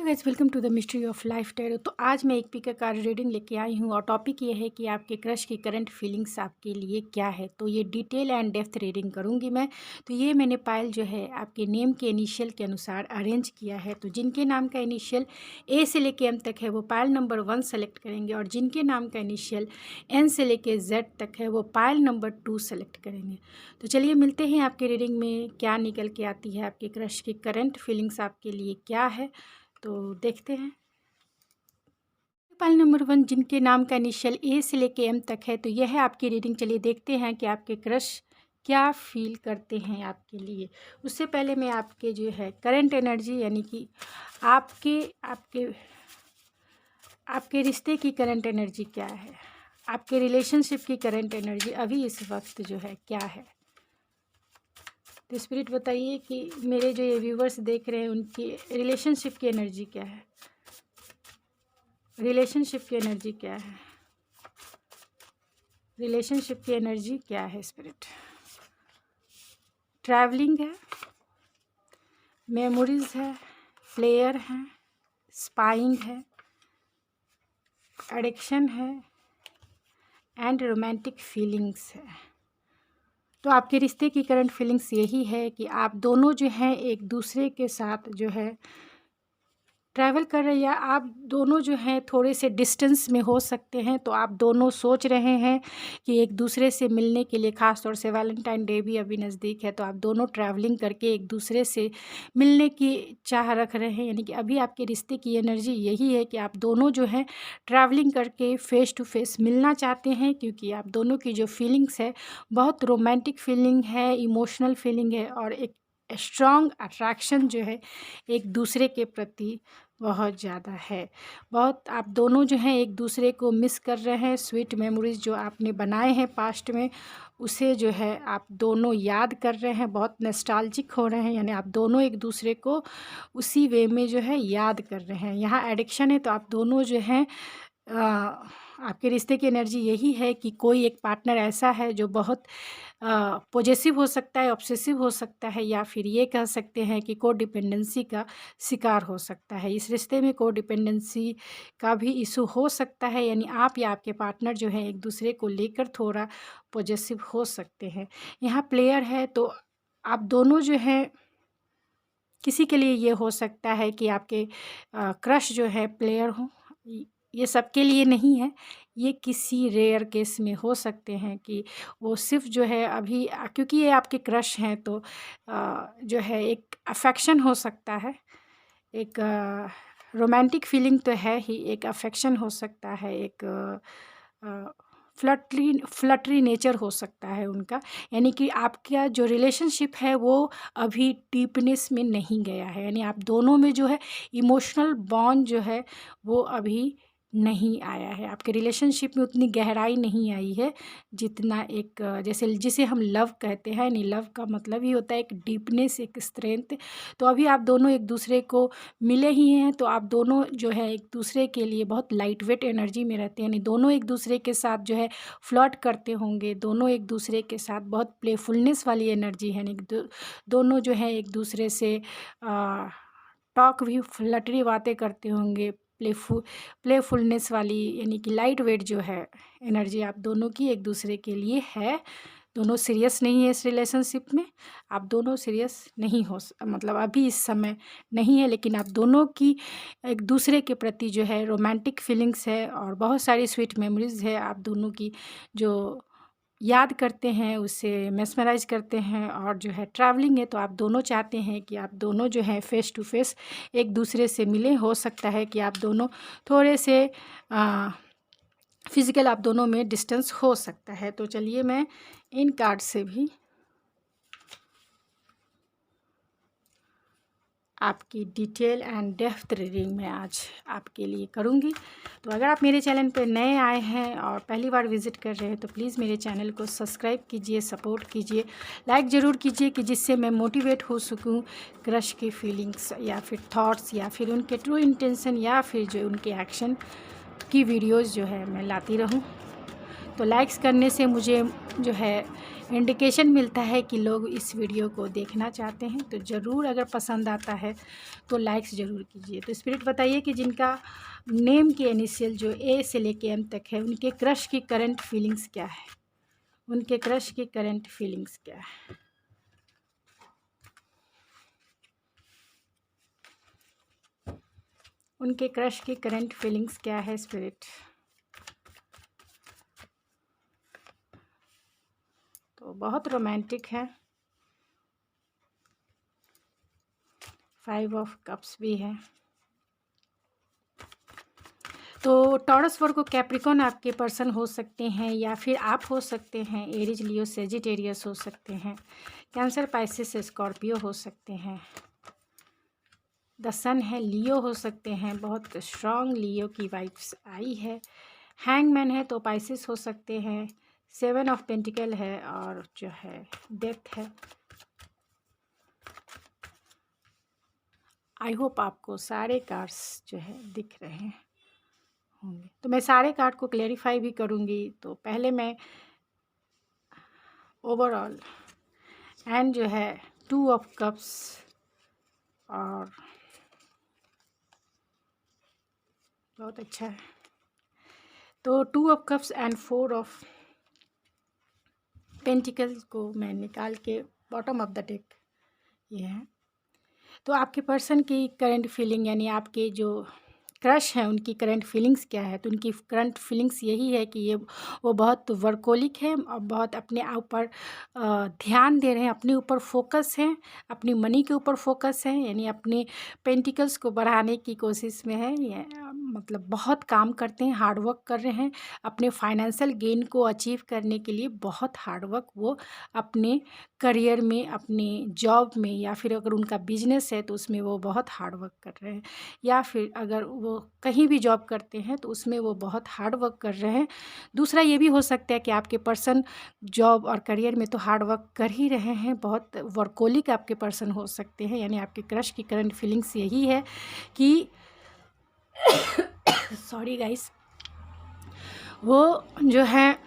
Guys, welcome to the mystery of life tarot. तो आज मैं एक पिक कार्ड रीडिंग लेके आई हूँ और टॉपिक ये है कि आपके क्रश की करंट फीलिंग्स आपके लिए क्या है। तो ये डिटेल एंड डेप्थ रीडिंग करूँगी मैं। तो ये मैंने पायल जो है आपके नेम के इनिशियल के अनुसार अरेंज किया है। तो जिनके नाम का इनिशियल ए से लेके एम तक है वो पायल नंबर 1 सेलेक्ट करेंगे, और जिनके नाम का इनिशियल एन से लेके जेड तक है वो पायल नंबर 2 सेलेक्ट करेंगे। तो चलिए मिलते हैं आपके रीडिंग में क्या निकल के आती है, आपके क्रश की करंट फीलिंग्स आपके लिए क्या है। तो देखते हैं। पायल नंबर 1 जिनके नाम का इनिशियल ए से लेके एम तक है, तो यह है आपकी रीडिंग। चलिए देखते हैं कि आपके क्रश क्या फील करते हैं आपके लिए। उससे पहले मैं आपके जो है करंट एनर्जी, यानी कि आपके आपके आपके रिश्ते की करंट एनर्जी क्या है, आपके रिलेशनशिप की करंट एनर्जी अभी इस वक्त जो है क्या है। तो स्पिरिट बताइए कि मेरे जो ये व्यूवर्स देख रहे हैं उनकी रिलेशनशिप की एनर्जी क्या है, रिलेशनशिप की एनर्जी क्या है, रिलेशनशिप की एनर्जी क्या है। स्पिरिट ट्रैवलिंग है, मेमोरीज है, प्लेयर है, स्पाइंग है, एडिक्शन है एंड रोमांटिक फीलिंग्स है। तो आपके रिश्ते की करंट फीलिंग्स यही है कि आप दोनों जो हैं एक दूसरे के साथ जो है ट्रैवल कर रहे हैं, या आप दोनों जो हैं थोड़े से डिस्टेंस में हो सकते हैं। तो आप दोनों सोच रहे हैं कि एक दूसरे से मिलने के लिए, ख़ास तौर से वैलेंटाइन डे भी अभी नज़दीक है, तो आप दोनों ट्रैवलिंग करके एक दूसरे से मिलने की चाह रख रहे हैं। यानी कि अभी आपके रिश्ते की एनर्जी यही है कि आप दोनों जो हैं ट्रैवलिंग करके फ़ेस टू फेस मिलना चाहते हैं, क्योंकि आप दोनों की जो फीलिंग्स है बहुत रोमांटिक फीलिंग है, इमोशनल फीलिंग है, और एक स्ट्रॉन्ग अट्रैक्शन जो है एक दूसरे के प्रति बहुत ज़्यादा है। बहुत आप दोनों जो हैं एक दूसरे को मिस कर रहे हैं। स्वीट मेमोरीज जो आपने बनाए हैं पास्ट में, उसे जो है आप दोनों याद कर रहे हैं, बहुत नॉस्टैल्जिक हो रहे हैं। यानी आप दोनों एक दूसरे को उसी वे में जो है याद कर रहे हैं। यहाँ एडिक्शन है, तो आप दोनों जो हैं आपके रिश्ते की एनर्जी यही है कि कोई एक पार्टनर ऐसा है जो बहुत पॉजेसिव हो सकता है, ऑब्सेसिव हो सकता है, या फिर ये कह सकते हैं कि को डिपेंडेंसी का शिकार हो सकता है। इस रिश्ते में को डिपेंडेंसी का भी इशू हो सकता है, यानी आप या आपके पार्टनर जो है एक दूसरे को लेकर थोड़ा पॉजेसिव हो सकते हैं। यहाँ प्लेयर है, तो आप दोनों जो हैं किसी के लिए ये हो सकता है कि आपके क्रश जो है प्लेयर हो। ये सबके लिए नहीं है, ये किसी रेयर केस में हो सकते हैं कि वो सिर्फ जो है अभी क्योंकि ये आपके क्रश हैं, तो जो है एक अफेक्शन हो सकता है, एक रोमांटिक फीलिंग तो है ही, एक अफेक्शन हो सकता है, एक फ्लटरी नेचर हो सकता है उनका। यानी कि आपका जो रिलेशनशिप है वो अभी डीपनेस में नहीं गया है, यानी आप दोनों में जो है इमोशनल बॉन्ड जो है वो अभी नहीं आया है। आपके रिलेशनशिप में उतनी गहराई नहीं आई है जितना एक जैसे जिसे हम लव कहते हैं। नहीं, लव का मतलब ही होता है एक डीपनेस, एक स्ट्रेंथ। तो अभी आप दोनों एक दूसरे को मिले ही हैं, तो आप दोनों जो है एक दूसरे के लिए बहुत लाइट वेट एनर्जी में रहते हैं। यानी दोनों एक दूसरे के साथ जो है फ्लर्ट करते होंगे, दोनों एक दूसरे के साथ बहुत प्लेफुलनेस वाली एनर्जी है। यानी दोनों जो है एक दूसरे से टॉक भी फ्लटरी बातें करते होंगे, प्लेफुलनेस वाली, यानी कि लाइट वेट जो है एनर्जी आप दोनों की एक दूसरे के लिए है। दोनों सीरियस नहीं है इस रिलेशनशिप में, आप दोनों सीरियस नहीं हो मतलब अभी इस समय नहीं है, लेकिन आप दोनों की एक दूसरे के प्रति जो है रोमांटिक फीलिंग्स है और बहुत सारी स्वीट मेमोरीज है। आप दोनों की जो याद करते हैं, उससे मेस्मराइज करते हैं, और जो है ट्रैवलिंग है, तो आप दोनों चाहते हैं कि आप दोनों जो है फ़ेस टू फेस एक दूसरे से मिलें। हो सकता है कि आप दोनों थोड़े से फिज़िकल आप दोनों में डिस्टेंस हो सकता है। तो चलिए मैं इन कार्ड से भी आपकी डिटेल एंड डेप्थ रीडिंग में आज आपके लिए करूँगी। तो अगर आप मेरे चैनल पर नए आए हैं और पहली बार विज़िट कर रहे हैं, तो प्लीज़ मेरे चैनल को सब्सक्राइब कीजिए, सपोर्ट कीजिए, लाइक ज़रूर कीजिए, कि जिससे मैं मोटिवेट हो सकूँ क्रश की फीलिंग्स या फिर थॉट्स या फिर उनके ट्रू इंटेंशन या फिर जो उनके एक्शन की वीडियोज़ जो है मैं लाती रहूँ। तो लाइक्स करने से मुझे जो है इंडिकेशन मिलता है कि लोग इस वीडियो को देखना चाहते हैं। तो ज़रूर अगर पसंद आता है तो लाइक्स ज़रूर कीजिए। तो स्पिरिट बताइए कि जिनका नेम के इनिशियल जो ए से लेके एम तक है, उनके क्रश की करंट फीलिंग्स क्या है? उनके क्रश की करंट फीलिंग्स क्या है? उनके क्रश की करंट फीलिंग्स क्या है स्पिरिट? तो बहुत रोमांटिक है। 5 ऑफ कप्स भी है। तो टॉरस, वर्गो, कैप्रिकॉन आपके पर्सन हो सकते हैं या फिर आप हो सकते हैं। एरीज, लियो, सेजिटेरियस हो सकते हैं। कैंसर, पाइसिस, स्कॉर्पियो हो सकते हैं। द सन है, लियो हो सकते हैं। बहुत स्ट्रॉन्ग लियो की वाइब्स आई है। हैंगमैन है तो पाइसिस हो सकते हैं। 7 ऑफ पेंटिकल है और जो है डेथ है। आई होप आपको सारे कार्ड्स जो है दिख रहे होंगे। तो मैं सारे कार्ड को क्लेरिफाई भी करूँगी। तो पहले मैं ओवरऑल एंड जो है 2 ऑफ कप्स और बहुत अच्छा है। तो 2 of cups and 4 of pentacles को मैं निकाल के बॉटम ऑफ द डेक ये है। तो आपके पर्सन की करंट फीलिंग यानी आपके जो क्रश हैं उनकी करंट फीलिंग्स क्या है? तो उनकी करंट फीलिंग्स यही है कि वो बहुत वर्कोलिक है और बहुत अपने ऊपर ध्यान दे रहे हैं, अपने ऊपर फोकस हैं, अपनी मनी के ऊपर फोकस है, यानी अपने पेंटिकल्स को बढ़ाने की कोशिश में है। मतलब बहुत काम करते हैं, हार्ड वर्क कर रहे हैं। अपने फाइनेंशियल गेन को अचीव करने के लिए बहुत हार्ड वर्क वो अपने करियर में, अपने जॉब में या फिर अगर उनका बिजनेस है तो उसमें वो बहुत हार्ड वर्क कर रहे हैं, या फिर अगर वो कहीं भी जॉब करते हैं तो उसमें वो बहुत हार्ड वर्क कर रहे हैं। दूसरा ये भी हो सकता है कि आपके पर्सन जॉब और करियर में तो हार्ड वर्क कर ही रहे हैं, बहुत वर्कोलिक आपके पर्सन हो सकते हैं। यानी आपके क्रश की करंट फीलिंग्स यही है कि सॉरी गाइस, वो जो है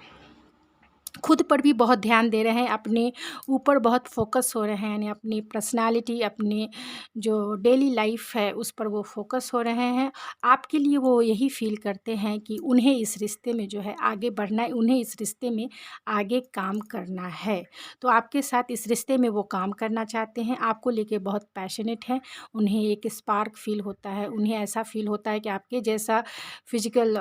खुद पर भी बहुत ध्यान दे रहे हैं, अपने ऊपर बहुत फोकस हो रहे हैं, यानी अपनी पर्सनालिटी, अपने जो डेली लाइफ है उस पर वो फोकस हो रहे हैं। आपके लिए वो यही फील करते हैं कि उन्हें इस रिश्ते में जो है आगे बढ़ना है, उन्हें इस रिश्ते में आगे काम करना है। तो आपके साथ इस रिश्ते में वो काम करना चाहते हैं, आपको लेके बहुत पैशनेट हैं। उन्हें एक स्पार्क फील होता है, उन्हें ऐसा फील होता है कि आपके जैसा फिजिकल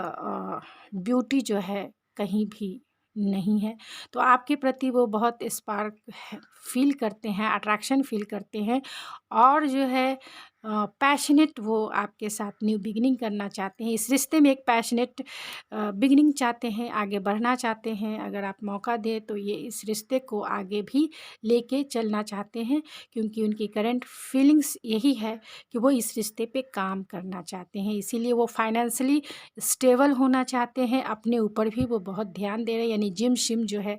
ब्यूटी जो है कहीं भी नहीं है। तो आपके प्रति वो बहुत स्पार्क फील करते हैं, अट्रैक्शन फील करते हैं और जो है पैशनेट वो आपके साथ न्यू बिगिनिंग करना चाहते हैं। इस रिश्ते में एक पैशनेट बिगिनिंग चाहते हैं, आगे बढ़ना चाहते हैं। अगर आप मौका दें तो ये इस रिश्ते को आगे भी लेके चलना चाहते हैं, क्योंकि उनकी करंट फीलिंग्स यही है कि वो इस रिश्ते पे काम करना चाहते हैं। इसीलिए वो फाइनेंशियली स्टेबल होना चाहते हैं, अपने ऊपर भी वो बहुत ध्यान दे रहे हैं। यानी जिम शिम जो है,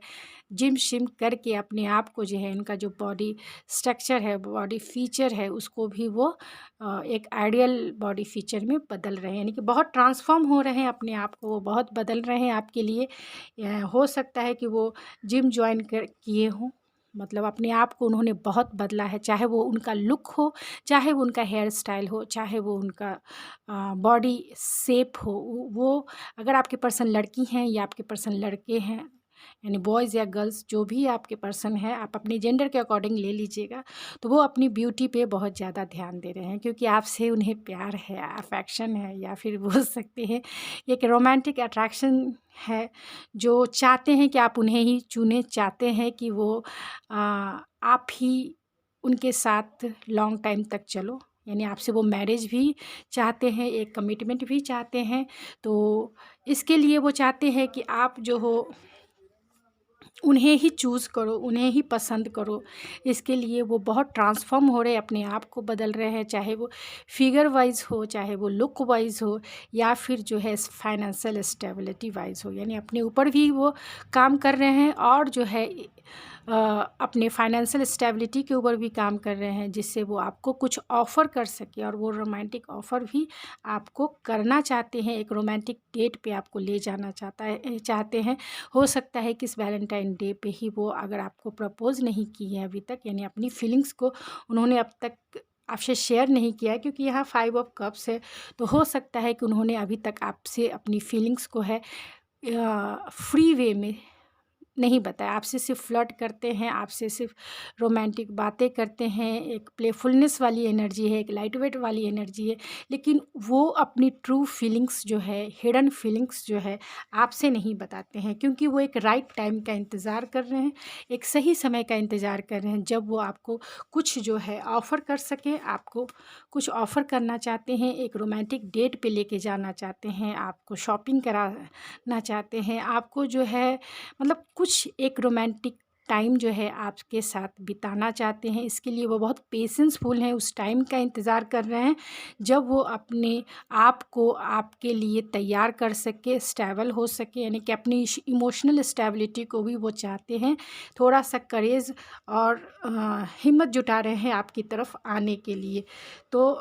जिम शिम करके अपने आप को जो है, इनका जो बॉडी स्ट्रक्चर है, बॉडी फीचर है, उसको भी वो एक आइडियल बॉडी फीचर में बदल रहे हैं। यानी कि बहुत ट्रांसफॉर्म हो रहे हैं, अपने आप को वो बहुत बदल रहे हैं आपके लिए। हो सकता है कि वो जिम ज्वाइन कर किए हों, मतलब अपने आप को उन्होंने बहुत बदला है, चाहे वो उनका लुक हो, चाहे वो उनका हेयर स्टाइल हो, चाहे वो उनका बॉडी शेप हो। वो अगर आपके पर्सन लड़की हैं या आपके पर्सन लड़के हैं, यानी बॉयज़ या गर्ल्स जो भी आपके पर्सन है, आप अपने जेंडर के अकॉर्डिंग ले लीजिएगा, तो वो अपनी ब्यूटी पे बहुत ज़्यादा ध्यान दे रहे हैं, क्योंकि आपसे उन्हें प्यार है, अफेक्शन है, या फिर बोल सकते हैं एक रोमांटिक अट्रैक्शन है, जो चाहते हैं कि आप उन्हें ही चुनें, चाहते हैं कि वो आप ही उनके साथ लॉन्ग टाइम तक चलो। यानी आपसे वो मैरिज भी चाहते हैं, एक कमिटमेंट भी चाहते हैं। तो इसके लिए वो चाहते हैं कि आप जो हो उन्हें ही चूज़ करो, उन्हें ही पसंद करो। इसके लिए वो बहुत ट्रांसफ़ॉर्म हो रहे हैं, अपने आप को बदल रहे हैं, चाहे वो फिगर वाइज़ हो, चाहे वो लुक वाइज़ हो, या फिर जो है फाइनेंशियल स्टेबिलिटी वाइज़ हो। यानी अपने ऊपर भी वो काम कर रहे हैं और जो है अपने फाइनेंशियल स्टेबिलिटी के ऊपर भी काम कर रहे हैं, जिससे वो आपको कुछ ऑफ़र कर सके, और वो रोमांटिक ऑफ़र भी आपको करना चाहते हैं, एक रोमांटिक डेट पे आपको ले जाना चाहते हैं। हो सकता है कि इस वैलेंटाइन डे पे ही वो, अगर आपको प्रपोज़ नहीं की है अभी तक, यानी अपनी फीलिंग्स को उन्होंने अब तक आपसे शेयर नहीं किया है, क्योंकि यहाँ 5 ऑफ कप्स है, तो हो सकता है कि उन्होंने अभी तक आपसे अपनी फीलिंग्स को है फ्री वे में नहीं बताया। आपसे सिर्फ फ्लर्ट करते हैं, आपसे सिर्फ रोमांटिक बातें करते हैं, एक प्लेफुलनेस वाली एनर्जी है, एक लाइट वेट वाली एनर्जी है, लेकिन वो अपनी ट्रू फीलिंग्स जो है, हिडन फीलिंग्स जो है, आपसे नहीं बताते हैं, क्योंकि वो एक राइट टाइम का इंतज़ार कर रहे हैं, एक सही समय का इंतज़ार कर रहे हैं, जब वो आपको कुछ जो है ऑफ़र कर सकें। आपको कुछ ऑफ़र करना चाहते हैं, एक रोमांटिक डेट पे लेके जाना चाहते हैं, आपको शॉपिंग कराना चाहते हैं, आपको जो है मतलब कुछ एक रोमांटिक टाइम जो है आपके साथ बिताना चाहते हैं। इसके लिए वो बहुत पेशेंसफुल हैं, उस टाइम का इंतज़ार कर रहे हैं जब वो अपने आप को आपके लिए तैयार कर सके, स्टेबल हो सके, यानी कि अपनी इमोशनल स्टेबिलिटी को भी वो चाहते हैं। थोड़ा सा करेज और हिम्मत जुटा रहे हैं आपकी तरफ आने के लिए। तो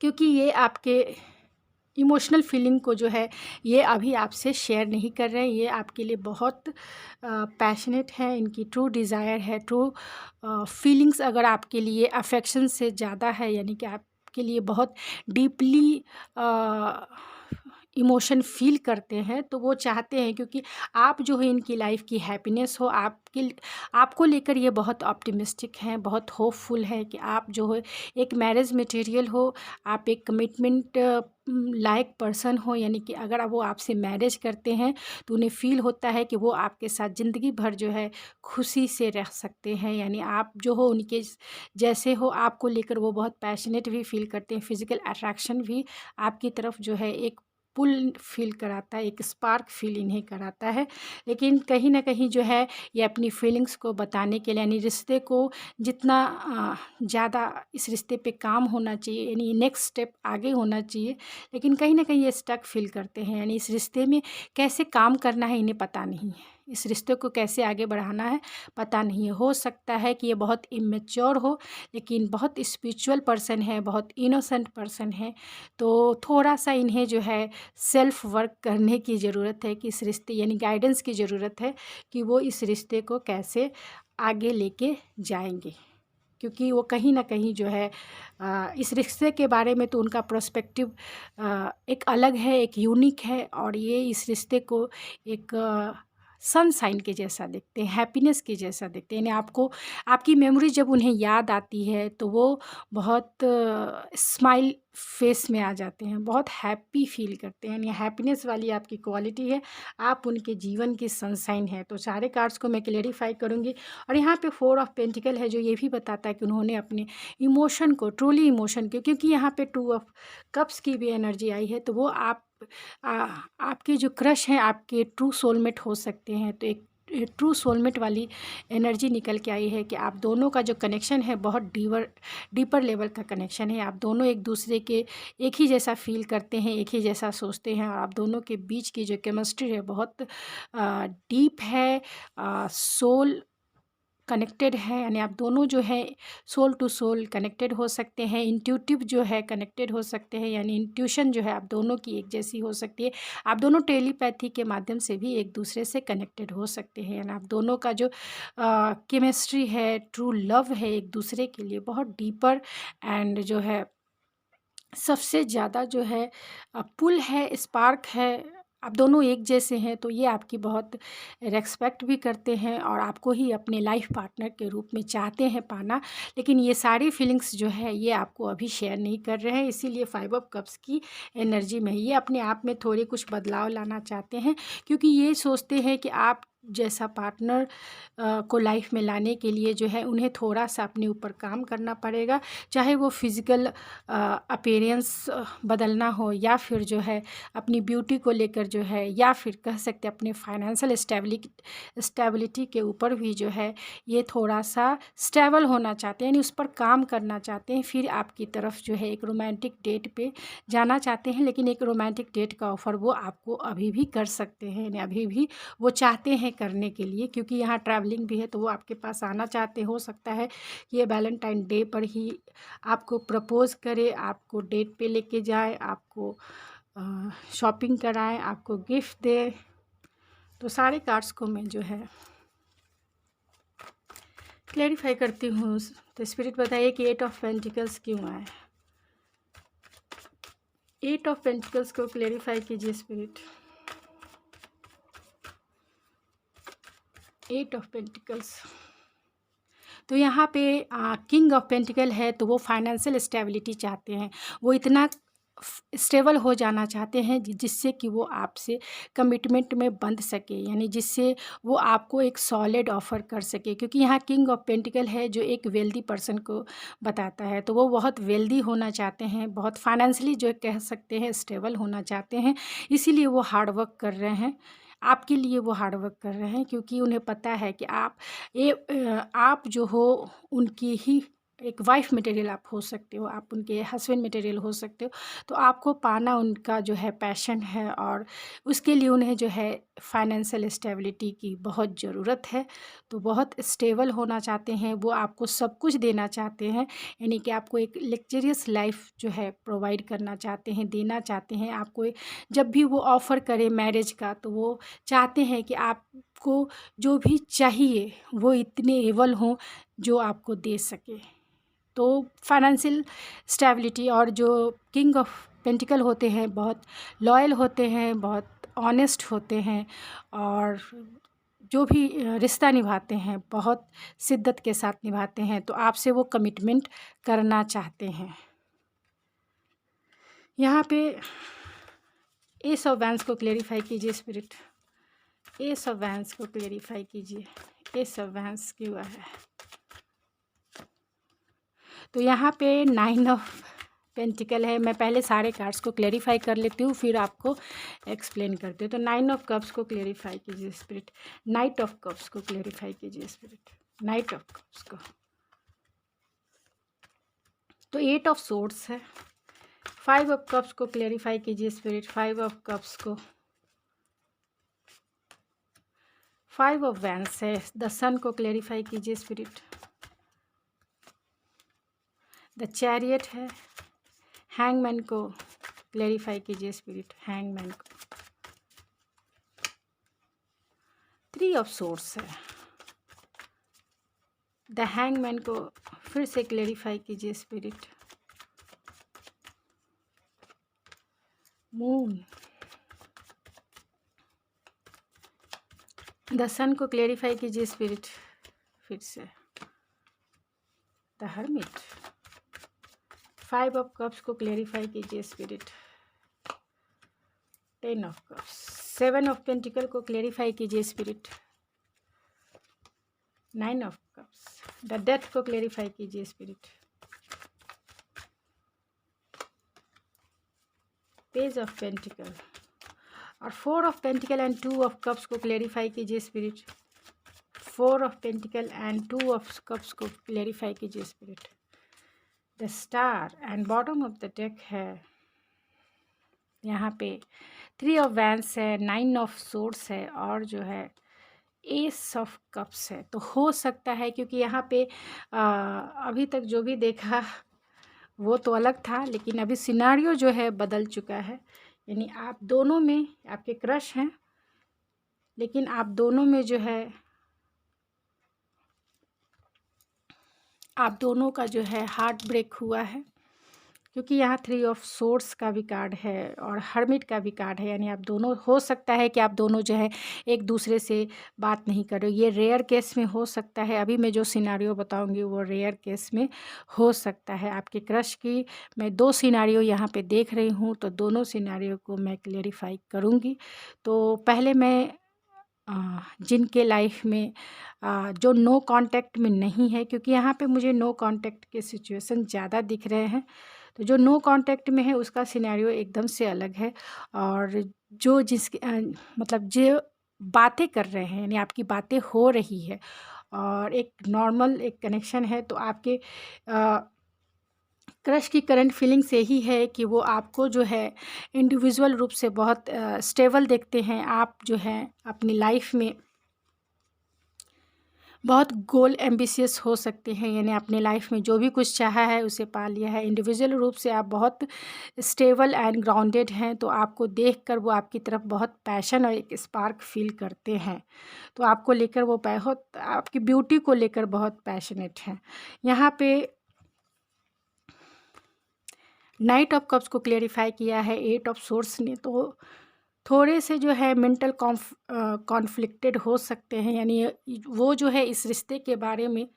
क्योंकि ये आपके इमोशनल फीलिंग को जो है, ये अभी आपसे शेयर नहीं कर रहे हैं, ये आपके लिए बहुत पैशनेट है, इनकी ट्रू डिज़ायर है, ट्रू फीलिंग्स अगर आपके लिए अफेक्शन से ज़्यादा है, यानी कि आपके लिए बहुत डीपली इमोशन फ़ील करते हैं, तो वो चाहते हैं, क्योंकि आप जो है इनकी लाइफ की हैप्पीनेस हो, आपको लेकर ये बहुत ऑप्टिमिस्टिक हैं, बहुत होपफुल है कि आप जो है एक मैरिज मटेरियल हो, आप एक कमिटमेंट लायक पर्सन हो, यानी कि अगर वो आपसे मैरिज करते हैं तो उन्हें फ़ील होता है कि वो आपके साथ ज़िंदगी भर जो है खुशी से रह सकते हैं, यानी आप जो हो उनके जैसे हो, आपको लेकर वो बहुत पैशनेट भी फ़ील करते हैं। फिज़िकल अट्रैक्शन भी आपकी तरफ जो है एक पुल फ़ील कराता है, एक स्पार्क फ़ील इन्हें कराता है। लेकिन कहीं न कहीं जो है ये अपनी फीलिंग्स को बताने के लिए, यानी रिश्ते को जितना ज़्यादा इस रिश्ते पे काम होना चाहिए, यानी नेक्स्ट स्टेप आगे होना चाहिए, लेकिन कहीं न कहीं ये स्टक फ़ील करते हैं, यानी इस रिश्ते में कैसे काम करना है इन्हें पता नहीं है। इस रिश्ते को कैसे आगे बढ़ाना है पता नहीं है। हो सकता है कि ये बहुत इमैच्योर हो, लेकिन बहुत स्पिरिचुअल पर्सन है, बहुत इनोसेंट पर्सन है, तो थोड़ा-सा इन्हें जो है सेल्फ वर्क करने की ज़रूरत है, कि इस रिश्ते, यानी गाइडेंस की ज़रूरत है कि वो इस रिश्ते को कैसे आगे लेके जाएंगे, क्योंकि वो कहीं ना कहीं जो है इस रिश्ते के बारे में तो उनका पर्सपेक्टिव एक अलग है, एक यूनिक है, और ये इस रिश्ते को एक सनशाइन के जैसा देखते हैं, हैप्पीनेस के जैसा देखते हैं, यानी आपको आपकी मेमोरी जब उन्हें याद आती है तो वो बहुत स्माइल फेस में आ जाते हैं, बहुत हैप्पी फील करते हैं, यानी हैप्पीनेस वाली आपकी क्वालिटी है, आप उनके जीवन की सनशाइन है। तो सारे कार्ड्स को मैं क्लेरिफाई करूँगी, और यहाँ पे 4 ऑफ पेंटिकल है, जो ये भी बताता है कि उन्होंने अपने इमोशन को, ट्रूली इमोशन को, क्योंकि यहाँ पे 2 ऑफ कप्स की भी एनर्जी आई है, तो वो आपके जो क्रश हैं आपके ट्रू सोलमेट हो सकते हैं। तो एक ट्रू सोलमेट वाली एनर्जी निकल के आई है कि आप दोनों का जो कनेक्शन है बहुत डीपर लेवल का कनेक्शन है। आप दोनों एक दूसरे के एक ही जैसा फील करते हैं, एक ही जैसा सोचते हैं, और आप दोनों के बीच की जो केमिस्ट्री है बहुत डीप है, सोल कनेक्टेड है, यानी आप दोनों जो है सोल टू सोल कनेक्टेड हो सकते हैं, इंट्यूटिव जो है कनेक्टेड हो सकते हैं, यानी इंट्यूशन जो है आप दोनों की एक जैसी हो सकती है। आप दोनों टेलीपैथी के माध्यम से भी एक दूसरे से कनेक्टेड हो सकते हैं, यानी आप दोनों का जो केमिस्ट्री है, ट्रू लव है एक दूसरे के लिए बहुत डीपर, एंड जो है सबसे ज़्यादा जो है पुल है, स्पार्क है, आप दोनों एक जैसे हैं, तो ये आपकी बहुत रेस्पेक्ट भी करते हैं, और आपको ही अपने लाइफ पार्टनर के रूप में चाहते हैं पाना। लेकिन ये सारी फीलिंग्स जो है ये आपको अभी शेयर नहीं कर रहे हैं, इसीलिए 5 ऑफ कप्स की एनर्जी में ये अपने आप में थोड़े कुछ बदलाव लाना चाहते हैं, क्योंकि ये सोचते हैं कि आप जैसा पार्टनर को लाइफ में लाने के लिए जो है उन्हें थोड़ा सा अपने ऊपर काम करना पड़ेगा, चाहे वो फिज़िकल अपीयरेंस बदलना हो, या फिर जो है अपनी ब्यूटी को लेकर जो है, या फिर कह सकते हैं अपने फाइनेंशियल स्टेबिलिटी के ऊपर भी जो है ये थोड़ा सा स्टेबल होना चाहते हैं, यानी उस पर काम करना चाहते हैं। फिर आपकी तरफ जो है एक रोमांटिक डेट पे जाना चाहते हैं, लेकिन एक रोमांटिक डेट का ऑफ़र वो आपको अभी भी कर सकते हैं, यानी अभी भी वो चाहते हैं करने के लिए, क्योंकि यहाँ ट्रैवलिंग भी है तो वो आपके पास आना चाहते हो सकता है कि ये वैलेंटाइन डे पर ही आपको प्रपोज़ करे, आपको डेट पे लेके जाए, आपको शॉपिंग कराएं, आपको गिफ्ट दे। तो सारे कार्ड्स को मैं जो है क्लैरिफाई करती हूँ। तो स्पिरिट बताइए कि 8 ऑफ पेंटिकल्स क्यों आए। 8 ऑफ पेंटिकल्स को क्लैरिफाई कीजिए स्पिरिट। 8 ऑफ पेंटिकल्स, तो यहाँ पे किंग ऑफ पेंटिकल है, तो वो फाइनेंशियल स्टेबिलिटी चाहते हैं, वो इतना स्टेबल हो जाना चाहते हैं जिससे कि वो आपसे कमिटमेंट में बंध सके, यानी जिससे वो आपको एक सॉलिड ऑफ़र कर सके, क्योंकि यहाँ किंग ऑफ पेंटिकल है जो एक वेल्दी पर्सन को बताता है। तो वो बहुत वेल्दी होना चाहते हैं, बहुत फाइनेंशियली जो कह सकते हैं स्टेबल होना चाहते हैं, इसीलिए वो हार्ड वर्क कर रहे हैं आपके लिए। वो हार्ड वर्क कर रहे हैं क्योंकि उन्हें पता है कि आप जो हो उनकी ही एक वाइफ मटेरियल आप हो सकते हो, आप उनके हस्बैंड मटेरियल हो सकते हो। तो आपको पाना उनका जो है पैशन है, और उसके लिए उन्हें जो है फाइनेंशियल स्टेबिलिटी की बहुत ज़रूरत है। तो बहुत स्टेबल होना चाहते हैं, वो आपको सब कुछ देना चाहते हैं, यानी कि आपको एक लग्जरियस लाइफ जो है प्रोवाइड करना चाहते हैं, देना चाहते हैं आपको। जब भी वो ऑफ़र करें मैरिज का, तो वो चाहते हैं कि आपको जो भी चाहिए वो इतने एबल हों जो आपको दे सके। तो फाइनेंशियल स्टेबिलिटी, और जो किंग ऑफ पेंटिकल होते हैं बहुत लॉयल होते हैं, बहुत ऑनेस्ट होते हैं, और जो भी रिश्ता निभाते हैं बहुत शिद्दत के साथ निभाते हैं। तो आपसे वो कमिटमेंट करना चाहते हैं। यहाँ पे एस ऑफ वैंस को क्लेरिफाई कीजिए स्पिरिट। एस ऑफ वैंस को क्लेरिफाई कीजिए। एस ऑफ वैंस क्यों है। तो यहाँ पे 9 ऑफ पेंटिकल है। मैं पहले सारे कार्ड्स को क्लेरिफाई कर लेती हूँ, फिर आपको एक्सप्लेन करती हूँ। तो 9 ऑफ कप्स को क्लेरिफाई कीजिए स्पिरिट। नाइट ऑफ कप्स को क्लेरिफाई कीजिए स्पिरिट। नाइट ऑफ कप्स को। तो 8 ऑफ सोर्ड्स है। 5 ऑफ कप्स को क्लेरिफाई कीजिए स्पिरिट। 5 ऑफ कप्स को। 5 ऑफ वैंस है। द सन को क्लेरिफाई कीजिए स्पिरिट। द चैरियट है। हैंगमैन को क्लेरिफाई कीजिए स्पिरिट। हैंगमैन को। 3 ऑफ सोर्ड्स है। द हैंगमैन को फिर से क्लेरिफाई कीजिए स्पिरिट। मून। द सन को क्लेरिफाई कीजिए स्पिरिट फिर से। The hermit. 5 ऑफ कप्स को क्लेरिफाई कीजिए spirit. 10 of cups. 7 of pentacle को क्लेरिफाई कीजिए spirit. 9 of cups. The death को क्लेरिफाई कीजिए स्पिरिट। पेज ऑफ पेंटिकल और 4 of pentacle and 2 of cups को क्लेरिफाई कीजिए spirit. 4 of pentacle and 2 of cups को क्लेरिफाई कीजिए spirit. The star and bottom of the deck है यहाँ पे 3 ऑफ वैंस है, 9 ऑफ सोर्ड्स है, और जो है एस ऑफ कप्स है। तो हो सकता है क्योंकि यहाँ पे अभी तक जो भी देखा वो तो अलग था, लेकिन अभी सिनारियो जो है बदल चुका है। यानी आप दोनों में आपके क्रश हैं, लेकिन आप दोनों में जो है आप दोनों का जो है हार्ट ब्रेक हुआ है, क्योंकि यहाँ 3 ऑफ सोर्ड्स का भी कार्ड है और हर्मिट का भी कार्ड है। यानी आप दोनों, हो सकता है कि आप दोनों जो है एक दूसरे से बात नहीं कर रहे हो। ये रेयर केस में हो सकता है। अभी मैं जो सिनारियो बताऊंगी वो रेयर केस में हो सकता है। आपके क्रश की मैं 2 सिनारियो यहाँ पे देख रही हूँ, तो दोनों सिनारियो को मैं क्लेरिफाई करूँगी। तो पहले मैं जिनके लाइफ में जो नो कांटेक्ट में नहीं है, क्योंकि यहाँ पे मुझे नो कांटेक्ट के सिचुएशन ज़्यादा दिख रहे हैं। तो जो नो कांटेक्ट में है उसका सिनेरियो एकदम से अलग है, और जो मतलब जो बातें कर रहे हैं, यानी आपकी बातें हो रही है और एक नॉर्मल एक कनेक्शन है, तो आपके क्रश की करंट फीलिंग्स यही है कि वो आपको जो है इंडिविजुअल रूप से बहुत स्टेबल देखते हैं। आप जो है अपनी लाइफ में बहुत गोल एम्बिशियस हो सकते हैं, यानी अपने लाइफ में जो भी कुछ चाहा है उसे पा लिया है। इंडिविजुअल रूप से आप बहुत स्टेबल एंड ग्राउंडेड हैं, तो आपको देखकर वो आपकी तरफ बहुत पैशन और एक स्पार्क फील करते हैं। तो आपको लेकर वो बहुत, आपकी ब्यूटी को लेकर बहुत पैशनेट हैं। यहाँ पे नाइट ऑफ कप्स को क्लेरिफाई किया है एट ऑफ सोर्स ने, तो थोड़े से जो है मेंटल कॉन्फ्लिक्टेड हो सकते हैं, यानी वो जो है इस रिश्ते के बारे में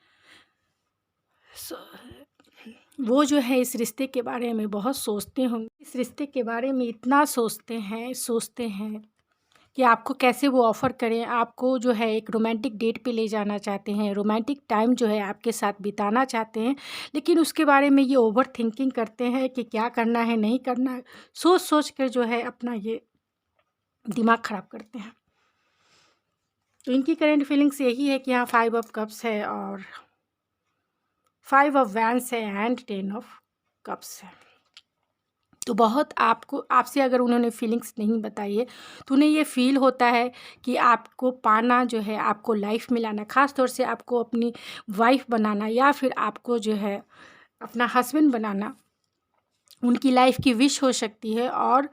वो जो है इस रिश्ते के बारे में बहुत सोचते होंगे। इस रिश्ते के बारे में इतना सोचते हैं कि आपको कैसे वो ऑफ़र करें। आपको जो है एक रोमांटिक डेट पे ले जाना चाहते हैं, रोमांटिक टाइम जो है आपके साथ बिताना चाहते हैं, लेकिन उसके बारे में ये ओवर थिंकिंग करते हैं कि क्या करना है, नहीं करना है। सोच कर जो है अपना ये दिमाग ख़राब करते हैं। तो इनकी करंट फीलिंग्स यही है कि यहाँ 5 ऑफ कप्स है और 5 ऑफ वैंड्स है एंड 10 ऑफ कप्स है। तो बहुत आपसे अगर उन्होंने फीलिंग्स नहीं बताई है तो उन्हें ये फ़ील होता है कि आपको पाना जो है, आपको लाइफ में लाना, ख़ास तौर से आपको अपनी वाइफ बनाना या फिर आपको जो है अपना हस्बैंड बनाना उनकी लाइफ की विश हो सकती है। और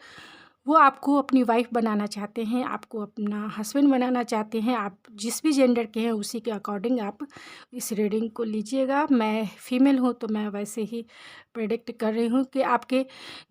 वो आपको अपनी वाइफ बनाना चाहते हैं, आपको अपना हस्बैंड बनाना चाहते हैं। आप जिस भी जेंडर के हैं उसी के अकॉर्डिंग आप इस रीडिंग को लीजिएगा। मैं फीमेल हूँ तो मैं वैसे ही प्रेडिक्ट कर रही हूँ कि आपके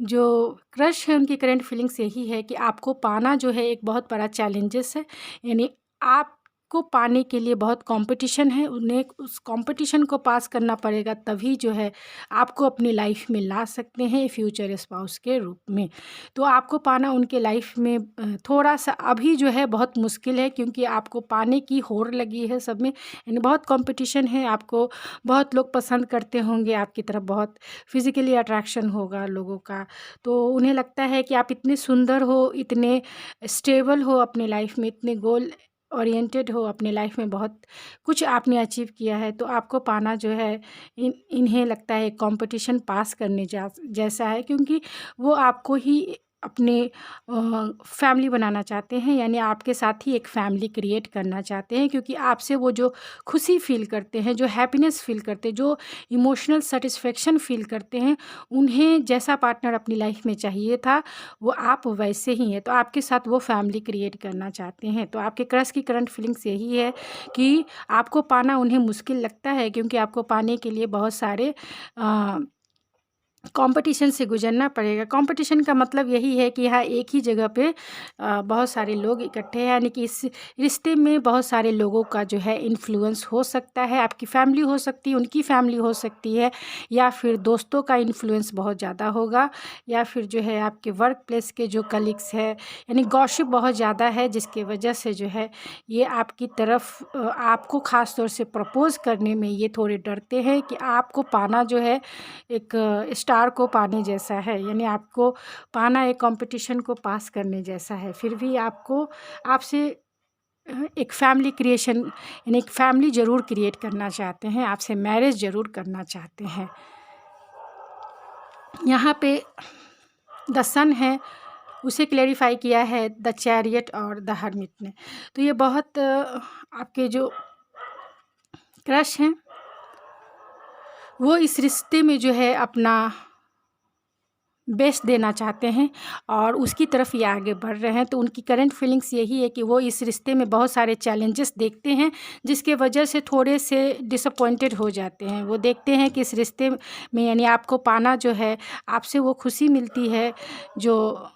जो क्रश है उनकी करंट फीलिंग्स यही है कि आपको पाना जो है एक बहुत बड़ा चैलेंजेस है, यानी आपको पाने के लिए बहुत कंपटीशन है। उन्हें उस कंपटीशन को पास करना पड़ेगा, तभी जो है आपको अपनी लाइफ में ला सकते हैं फ्यूचर स्पाउस के रूप में। तो आपको पाना उनके लाइफ में थोड़ा सा अभी जो है बहुत मुश्किल है, क्योंकि आपको पाने की होड़ लगी है सब में, यानी बहुत कंपटीशन है। आपको बहुत लोग पसंद करते होंगे, आपकी तरफ बहुत फिज़िकली अट्रैक्शन होगा लोगों का। तो उन्हें लगता है कि आप इतने सुंदर हो, इतने स्टेबल हो अपने लाइफ में, इतने गोल ओरिएंटेड हो अपने लाइफ में, बहुत कुछ आपने अचीव किया है। तो आपको पाना जो है इन्हें लगता है कंपटीशन पास करने जैसा है, क्योंकि वो आपको ही अपने फैमिली बनाना चाहते हैं, यानी आपके साथ ही एक फैमिली क्रिएट करना चाहते हैं। क्योंकि आपसे वो जो खुशी फील करते हैं, जो हैप्पीनेस फील करते हैं, जो इमोशनल सेटिस्फेक्शन फील करते हैं, उन्हें जैसा पार्टनर अपनी लाइफ में चाहिए था वो आप वैसे ही हैं। तो आपके साथ वो फैमिली क्रिएट करना चाहते हैं। तो आपके क्रश की करंट फीलिंग्स यही है कि आपको पाना उन्हें मुश्किल लगता है, क्योंकि आपको पाने के लिए बहुत सारे कंपटीशन से गुजरना पड़ेगा। कंपटीशन का मतलब यही है कि यहाँ एक ही जगह पे बहुत सारे लोग इकट्ठे हैं, यानी कि इस रिश्ते में बहुत सारे लोगों का जो है इन्फ्लुएंस हो सकता है। आपकी फैमिली हो सकती है, उनकी फैमिली हो सकती है, या फिर दोस्तों का इन्फ्लुएंस बहुत ज़्यादा होगा, या फिर जो है आपके वर्क प्लेस के जो कलीग्स है, यानी गॉसिप बहुत ज़्यादा है, जिसकी वजह से जो है ये आपकी तरफ आपको ख़ास तौर से प्रपोज़ करने में ये थोड़े डरते हैं कि आपको पाना जो है एक स्टार को पाने जैसा है, यानी आपको पाना एक कंपटीशन को पास करने जैसा है। फिर भी आपको आपसे एक फैमिली क्रिएशन, यानी एक फैमिली ज़रूर क्रिएट करना चाहते हैं, आपसे मैरिज ज़रूर करना चाहते हैं। यहाँ पे द सन है, उसे क्लेरिफाई किया है द चैरियट और द हर्मिट ने। तो ये बहुत आपके जो क्रश हैं वो इस रिश्ते में जो है अपना बेस्ट देना चाहते हैं और उसकी तरफ ये आगे बढ़ रहे हैं। तो उनकी करंट फीलिंग्स यही है कि वो इस रिश्ते में बहुत सारे चैलेंजेस देखते हैं, जिसके वजह से थोड़े से डिसअपॉइंटेड हो जाते हैं। वो देखते हैं कि इस रिश्ते में, यानी आपको पाना जो है, आपसे वो खुशी मिलती है जो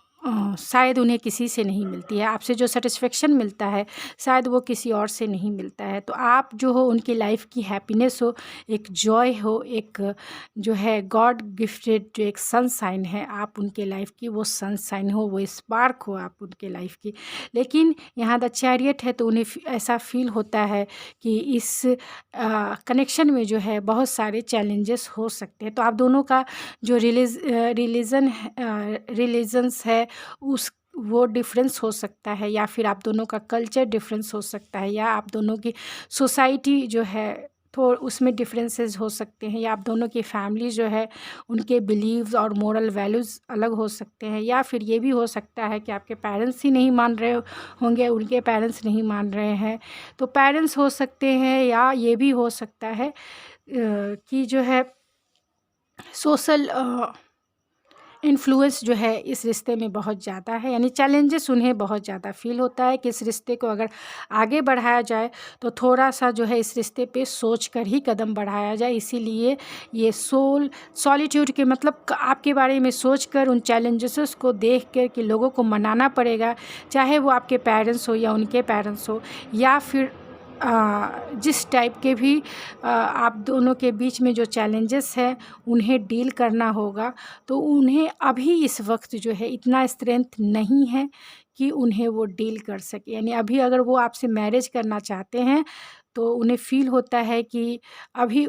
शायद उन्हें किसी से नहीं मिलती है। आपसे जो सेटिस्फेक्शन मिलता है शायद वो किसी और से नहीं मिलता है। तो आप जो हो उनकी लाइफ की हैप्पीनेस हो, एक जॉय हो, एक जो है गॉड गिफ्टेड जो एक सनशाइन है, आप उनके लाइफ की वो सनशाइन हो, वो स्पार्क हो आप उनके लाइफ की। लेकिन यहाँ द चैरियट है तो उन्हें ऐसा फील होता है कि इस कनेक्शन में जो है बहुत सारे चैलेंजेस हो सकते हैं। तो आप दोनों का जो रिलीजन्स है उस वो डिफरेंस हो सकता है, या फिर आप दोनों का कल्चर डिफरेंस हो सकता है, या आप दोनों की सोसाइटी जो है थोड़ा उसमें डिफरेंसेस हो सकते हैं, या आप दोनों की फैमिली जो है उनके बिलीव्स और मोरल वैल्यूज़ अलग हो सकते हैं, या फिर ये भी हो सकता है कि आपके पेरेंट्स ही नहीं मान रहे होंगे, उनके पेरेंट्स नहीं मान रहे हैं। तो पेरेंट्स हो सकते हैं, या ये भी हो सकता है कि जो है सोशल इन्फ्लुएंस जो है इस रिश्ते में बहुत ज़्यादा है, यानी चैलेंजेस उन्हें बहुत ज़्यादा फ़ील होता है कि इस रिश्ते को अगर आगे बढ़ाया जाए तो थोड़ा सा जो है इस रिश्ते पे सोच कर ही कदम बढ़ाया जाए। इसीलिए ये सॉलिट्यूड के मतलब आपके बारे में सोच कर उन चैलेंजेस को देख कर कि लोगों को मनाना पड़ेगा, चाहे वो आपके पेरेंट्स हो या उनके पेरेंट्स हो, या फिर जिस टाइप के भी आप दोनों के बीच में जो चैलेंजेस हैं उन्हें डील करना होगा। तो उन्हें अभी इस वक्त जो है इतना स्ट्रेंथ नहीं है कि उन्हें वो डील कर सके, यानी अभी अगर वो आपसे मैरिज करना चाहते हैं तो उन्हें फ़ील होता है कि अभी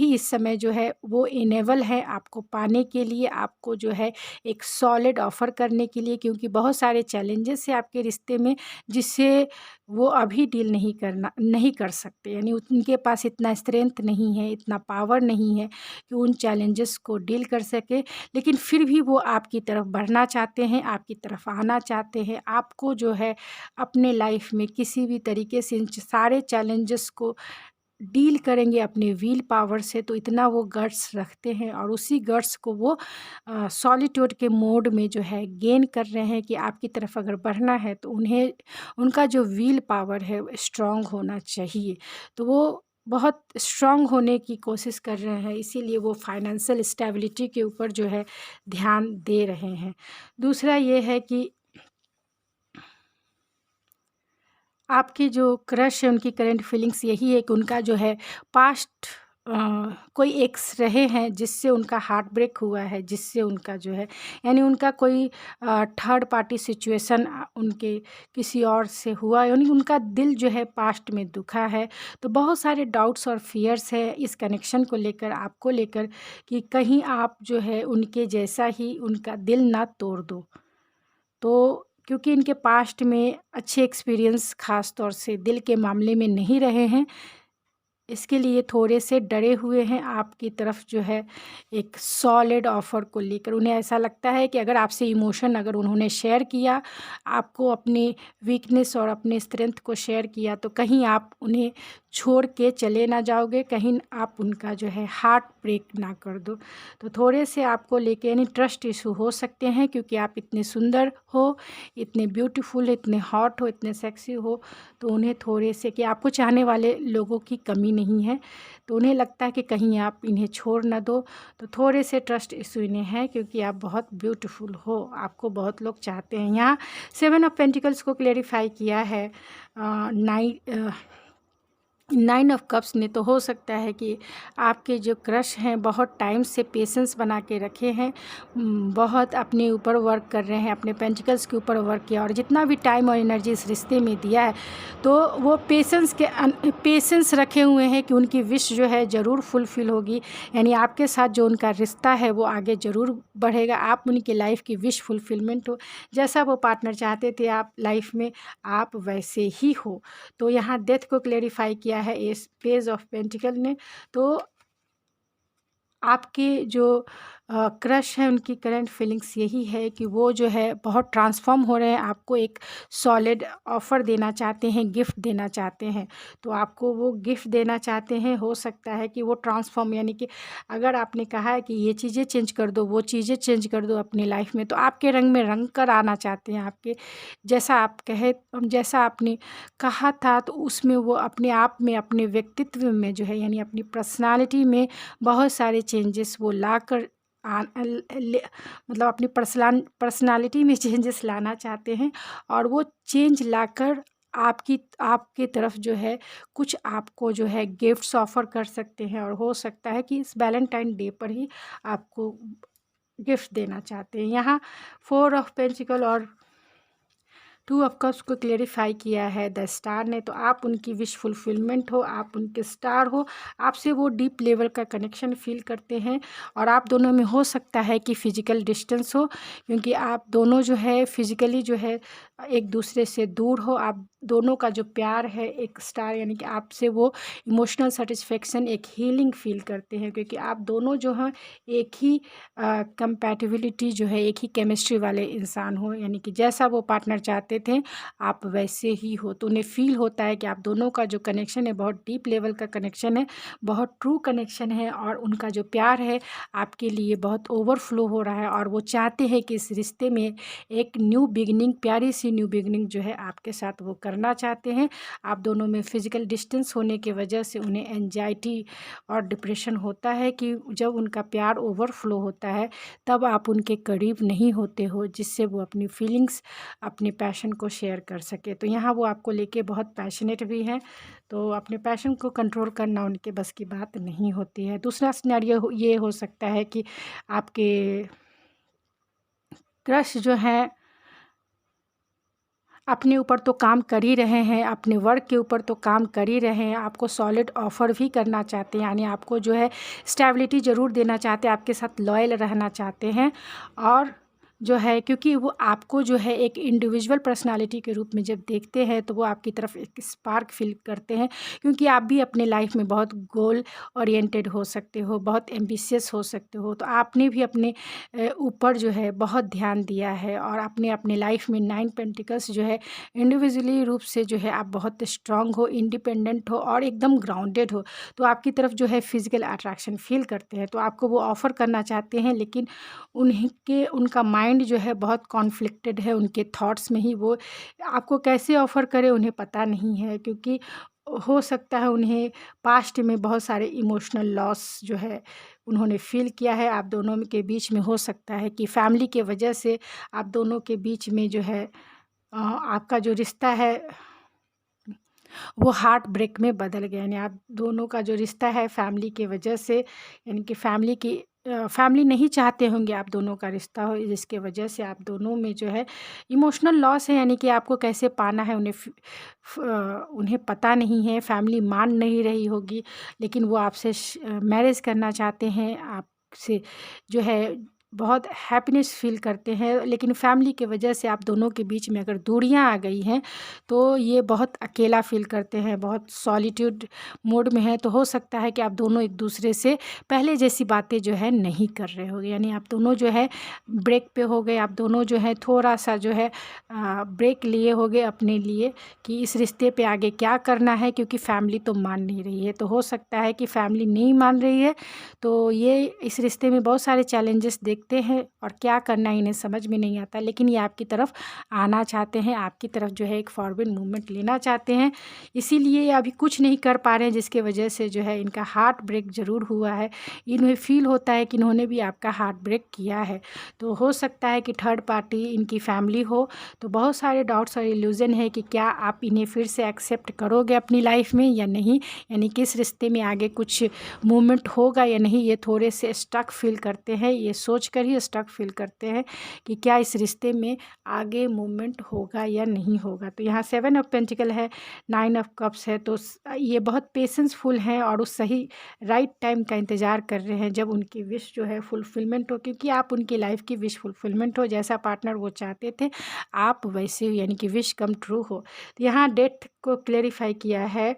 इस समय जो है वो इनेबल है आपको पाने के लिए, आपको जो है एक सॉलिड ऑफ़र करने के लिए, क्योंकि बहुत सारे चैलेंजेस हैं आपके रिश्ते में जिससे वो अभी डील नहीं कर सकते, यानी उनके पास इतना स्ट्रेंथ नहीं है, इतना पावर नहीं है कि उन चैलेंजेस को डील कर सके। लेकिन फिर भी वो आपकी तरफ बढ़ना चाहते हैं, आपकी तरफ आना चाहते हैं, आपको जो है अपने लाइफ में किसी भी तरीके से इन सारे चैलेंजेस को डील करेंगे अपने विल पावर से। तो इतना वो गट्स रखते हैं, और उसी गट्स को वो सॉलिट्यूड के मोड में जो है गेन कर रहे हैं कि आपकी तरफ अगर बढ़ना है तो उन्हें उनका जो विल पावर है स्ट्रॉन्ग होना चाहिए। तो वो बहुत स्ट्रॉन्ग होने की कोशिश कर रहे हैं, इसीलिए वो फाइनेंशियल स्टेबिलिटी के ऊपर जो है ध्यान दे रहे हैं। दूसरा ये है कि आपकी जो क्रश है उनकी करंट फीलिंग्स यही है कि उनका जो है पास्ट कोई एक्स रहे हैं जिससे उनका हार्ट ब्रेक हुआ है, जिससे उनका जो है यानी उनका कोई थर्ड पार्टी सिचुएशन उनके किसी और से हुआ, यानी उनका दिल जो है पास्ट में दुखा है। तो बहुत सारे डाउट्स और फियर्स है इस कनेक्शन को लेकर, आपको लेकर, कि कहीं आप जो है उनके जैसा ही उनका दिल ना तोड़ दो। तो क्योंकि इनके पास्ट में अच्छे एक्सपीरियंस ख़ास तौर से दिल के मामले में नहीं रहे हैं, इसके लिए थोड़े से डरे हुए हैं आपकी तरफ जो है एक सॉलिड ऑफ़र को लेकर। उन्हें ऐसा लगता है कि अगर आपसे इमोशन अगर उन्होंने शेयर किया, आपको अपनी वीकनेस और अपने स्ट्रेंथ को शेयर किया, तो कहीं आप उन्हें छोड़ के चले ना जाओगे, कहीं आप उनका जो है हार्ट ब्रेक ना कर दो। तो थोड़े से आपको लेके यानी ट्रस्ट इशू हो सकते हैं, क्योंकि आप इतने सुंदर हो, इतने ब्यूटीफुल, इतने हॉट हो, इतने सेक्सी हो, तो उन्हें थोड़े से कि आपको चाहने वाले लोगों की कमी नहीं है, तो उन्हें लगता है कि कहीं आप इन्हें छोड़ ना दो। तो थोड़े से ट्रस्ट इशू इन्हें है, क्योंकि आप बहुत ब्यूटीफुल हो, आपको बहुत लोग चाहते हैं। यहाँ 7 ऑफ पेंटिकल्स को क्लेरिफाई किया है 9 ऑफ कप्स ने। तो हो सकता है कि आपके जो क्रश हैं बहुत टाइम से पेशेंस बना के रखे हैं, बहुत अपने ऊपर वर्क कर रहे हैं, अपने पेंटिकल्स के ऊपर वर्क किया, और जितना भी टाइम और एनर्जी इस रिश्ते में दिया है, तो वो पेशेंस रखे हुए हैं कि उनकी विश जो है ज़रूर फुलफ़िल होगी, यानी आपके साथ जो उनका रिश्ता है वो आगे ज़रूर बढ़ेगा, आप उनकी लाइफ की विश फुलफ़िलमेंट हो, जैसा वो पार्टनर चाहते थे आप लाइफ में आप वैसे ही हो। तो यहाँ डेथ को क्लेरिफाई किया है इस पेज ऑफ पेंटिकल ने। तो आपके जो क्रश है उनकी करंट फीलिंग्स यही है कि वो जो है बहुत ट्रांसफ़ॉर्म हो रहे हैं, आपको एक सॉलिड ऑफ़र देना चाहते हैं, गिफ्ट देना चाहते हैं। तो आपको वो गिफ्ट देना चाहते हैं, हो सकता है कि वो ट्रांसफ़ॉर्म, यानी कि अगर आपने कहा है कि ये चीज़ें चेंज कर दो, वो चीज़ें चेंज कर दो अपनी लाइफ में, तो आपके रंग में रंग कर आना चाहते हैं, आपके जैसा आपने कहा था, तो उसमें वो अपने आप में, अपने व्यक्तित्व में जो है यानी अपनी पर्सनैलिटी में बहुत सारे चेंजेस वो लाकर मतलब अपनी पर्सनालिटी में चेंजेस लाना चाहते हैं, और वो चेंज लाकर आपकी तरफ जो है कुछ आपको जो है गिफ्ट्स ऑफ़र कर सकते हैं, और हो सकता है कि इस वैलेंटाइन डे पर ही आपको गिफ्ट देना चाहते हैं। यहाँ 4 ऑफ पेंटिकल और टू ऑफ कप्स को क्लेरिफाई किया है द स्टार ने। तो आप उनकी विश फुलफिलमेंट हो, आप उनके स्टार हो, आपसे वो डीप लेवल का कनेक्शन फील करते हैं। और आप दोनों में हो सकता है कि फ़िज़िकल डिस्टेंस हो, क्योंकि आप दोनों जो है फ़िज़िकली जो है एक दूसरे से दूर हो। आप दोनों का जो प्यार है, एक स्टार यानी कि आपसे वो इमोशनल सेटिस्फेक्शन, एक हीलिंग फील करते हैं, क्योंकि आप दोनों जो हैं एक ही कंपैटिबिलिटी जो है, एक ही केमिस्ट्री वाले इंसान हो, यानी कि जैसा वो पार्टनर चाहते थे आप वैसे ही हो। तो उन्हें फ़ील होता है कि आप दोनों का जो कनेक्शन है बहुत डीप लेवल का कनेक्शन है, बहुत ट्रू कनेक्शन है, और उनका जो प्यार है आपके लिए बहुत ओवरफ्लो हो रहा है। और वो चाहते हैं कि इस रिश्ते में एक न्यू बिगिनिंग, प्यारी सी न्यू बिगिनिंग जो है आपके साथ वो करना चाहते हैं। आप दोनों में फ़िज़िकल डिस्टेंस होने की वजह से उन्हें एंजाइटी और डिप्रेशन होता है कि जब उनका प्यार ओवरफ्लो होता है तब आप उनके करीब नहीं होते हो, जिससे वो अपनी फीलिंग्स, अपने पैशन को शेयर कर सके। तो यहाँ वो आपको लेके बहुत पैशनेट भी हैं, तो अपने पैशन को कंट्रोल करना उनके बस की बात नहीं होती है। दूसरा सिनेरियो ये हो सकता है कि आपके क्रश जो हैं अपने ऊपर तो काम कर ही रहे हैं, अपने वर्क के ऊपर तो काम कर ही रहे हैं, आपको सॉलिड ऑफ़र भी करना चाहते हैं, यानी आपको जो है स्टेबिलिटी ज़रूर देना चाहते हैं, आपके साथ लॉयल रहना चाहते हैं। और जो है क्योंकि वो आपको जो है एक इंडिविजुअल पर्सनालिटी के रूप में जब देखते हैं तो वो आपकी तरफ एक स्पार्क फील करते हैं, क्योंकि आप भी अपने लाइफ में बहुत गोल ओरिएंटेड हो सकते हो, बहुत एम्बिशियस हो सकते हो। तो आपने भी अपने ऊपर जो है बहुत ध्यान दिया है, और आपने अपने लाइफ में 9 पेंटिकल्स जो है इंडिविजुअली रूप से जो है आप बहुत स्ट्रांग हो, इंडिपेंडेंट हो और एकदम ग्राउंडेड हो। तो आपकी तरफ जो है फिज़िकल अट्रैक्शन फ़ील करते हैं, तो आपको वो ऑफ़र करना चाहते हैं, लेकिन उनका माइंड जो है बहुत कॉन्फ्लिक्टेड है, उनके थॉट्स में ही वो आपको कैसे ऑफ़र करें उन्हें पता नहीं है, क्योंकि हो सकता है उन्हें पास्ट में बहुत सारे इमोशनल लॉस जो है उन्होंने फ़ील किया है। आप दोनों के बीच में हो सकता है कि फैमिली के वजह से आप दोनों के बीच में जो है आपका जो रिश्ता है वो हार्ट ब्रेक में बदल गया, यानी आप दोनों का जो रिश्ता है फैमिली की वजह से, यानी कि फैमिली नहीं चाहते होंगे आप दोनों का रिश्ता हो, जिसके वजह से आप दोनों में जो है इमोशनल लॉस है, यानी कि आपको कैसे पाना है उन्हें पता नहीं है, फैमिली मान नहीं रही होगी, लेकिन वो आपसे मैरिज करना चाहते हैं, आपसे जो है बहुत हैप्पीनेस फ़ील करते हैं, लेकिन फैमिली की वजह से आप दोनों के बीच में अगर दूरियां आ गई हैं तो ये बहुत अकेला फ़ील करते हैं, बहुत सॉलिट्यूड मोड में है। तो हो सकता है कि आप दोनों एक दूसरे से पहले जैसी बातें जो है नहीं कर रहे होगे, यानी आप दोनों जो है ब्रेक पे हो गए, आप दोनों जो है थोड़ा सा जो है ब्रेक लिए होगे अपने लिए कि इस रिश्ते पे आगे क्या करना है, क्योंकि फैमिली तो मान नहीं रही है। तो हो सकता है कि फैमिली नहीं मान रही है, तो ये इस रिश्ते में बहुत सारे चैलेंजेस देखते हैं और क्या करना है इन्हें समझ में नहीं आता, लेकिन ये आपकी तरफ आना चाहते हैं, आपकी तरफ जो है एक फॉरवर्ड मूवमेंट लेना चाहते हैं, इसीलिए ये अभी कुछ नहीं कर पा रहे हैं, जिसके वजह से जो है इनका हार्ट ब्रेक ज़रूर हुआ है। इन्हें फ़ील होता है कि इन्होंने भी आपका हार्ट ब्रेक किया है। तो हो सकता है कि थर्ड पार्टी इनकी फैमिली हो, तो बहुत सारे डाउट्स और इल्यूज़न है कि क्या आप इन्हें फिर से एक्सेप्ट करोगे अपनी लाइफ में या नहीं, यानी कि इस रिश्ते में आगे कुछ मूवमेंट होगा या नहीं। ये थोड़े से स्टक फील करते हैं, ये सोच कर ही स्टक फील करते हैं कि क्या इस रिश्ते में आगे मूवमेंट होगा या नहीं होगा। तो यहाँ 7 ऑफ पेंटिकल है, 9 ऑफ कप्स है, तो ये बहुत पेशेंसफुल हैं और उस सही राइट टाइम का इंतज़ार कर रहे हैं जब उनकी विश जो है फुलफिलमेंट हो, क्योंकि आप उनकी लाइफ की विश फुलफिलमेंट हो, जैसा पार्टनर वो चाहते थे आप वैसे ही, यानी कि विश कम ट्रू हो। तो यहाँ डेथ को क्लेरिफाई किया है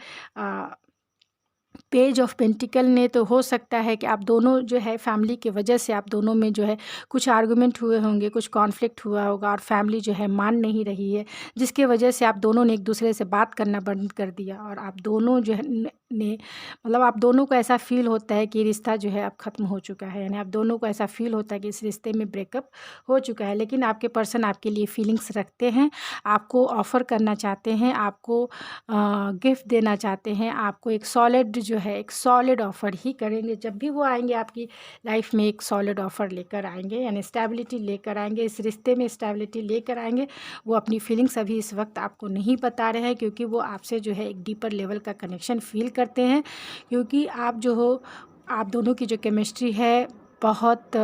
पेज ऑफ पेंटिकल ने। तो हो सकता है कि आप दोनों जो है फैमिली की वजह से आप दोनों में जो है कुछ आर्गुमेंट हुए होंगे, कुछ कॉन्फ्लिक्ट हुआ होगा और फैमिली जो है मान नहीं रही है, जिसके वजह से आप दोनों ने एक दूसरे से बात करना बंद कर दिया, और आप दोनों जो है ने मतलब आप दोनों को ऐसा फ़ील होता है कि रिश्ता जो है अब ख़त्म हो चुका है, यानी आप दोनों को ऐसा फ़ील होता है कि इस रिश्ते में ब्रेकअप हो चुका है। लेकिन आपके पर्सन आपके लिए फीलिंग्स रखते हैं, आपको ऑफ़र करना चाहते हैं, आपको गिफ्ट देना चाहते हैं, आपको एक सॉलिड जो है एक सॉलिड ऑफ़र ही करेंगे। जब भी वो आएंगे आपकी लाइफ में एक सॉलिड ऑफ़र लेकर आएंगे, यानी स्टेबिलिटी लेकर आएंगे, इस रिश्ते में स्टेबिलिटी लेकर आएंगे। वो अपनी फीलिंग्स अभी इस वक्त आपको नहीं बता रहे हैं, क्योंकि वो आपसे जो है एक डीपर लेवल का कनेक्शन फ़ील करते हैं, क्योंकि आप जो हो आप दोनों की जो केमिस्ट्री है बहुत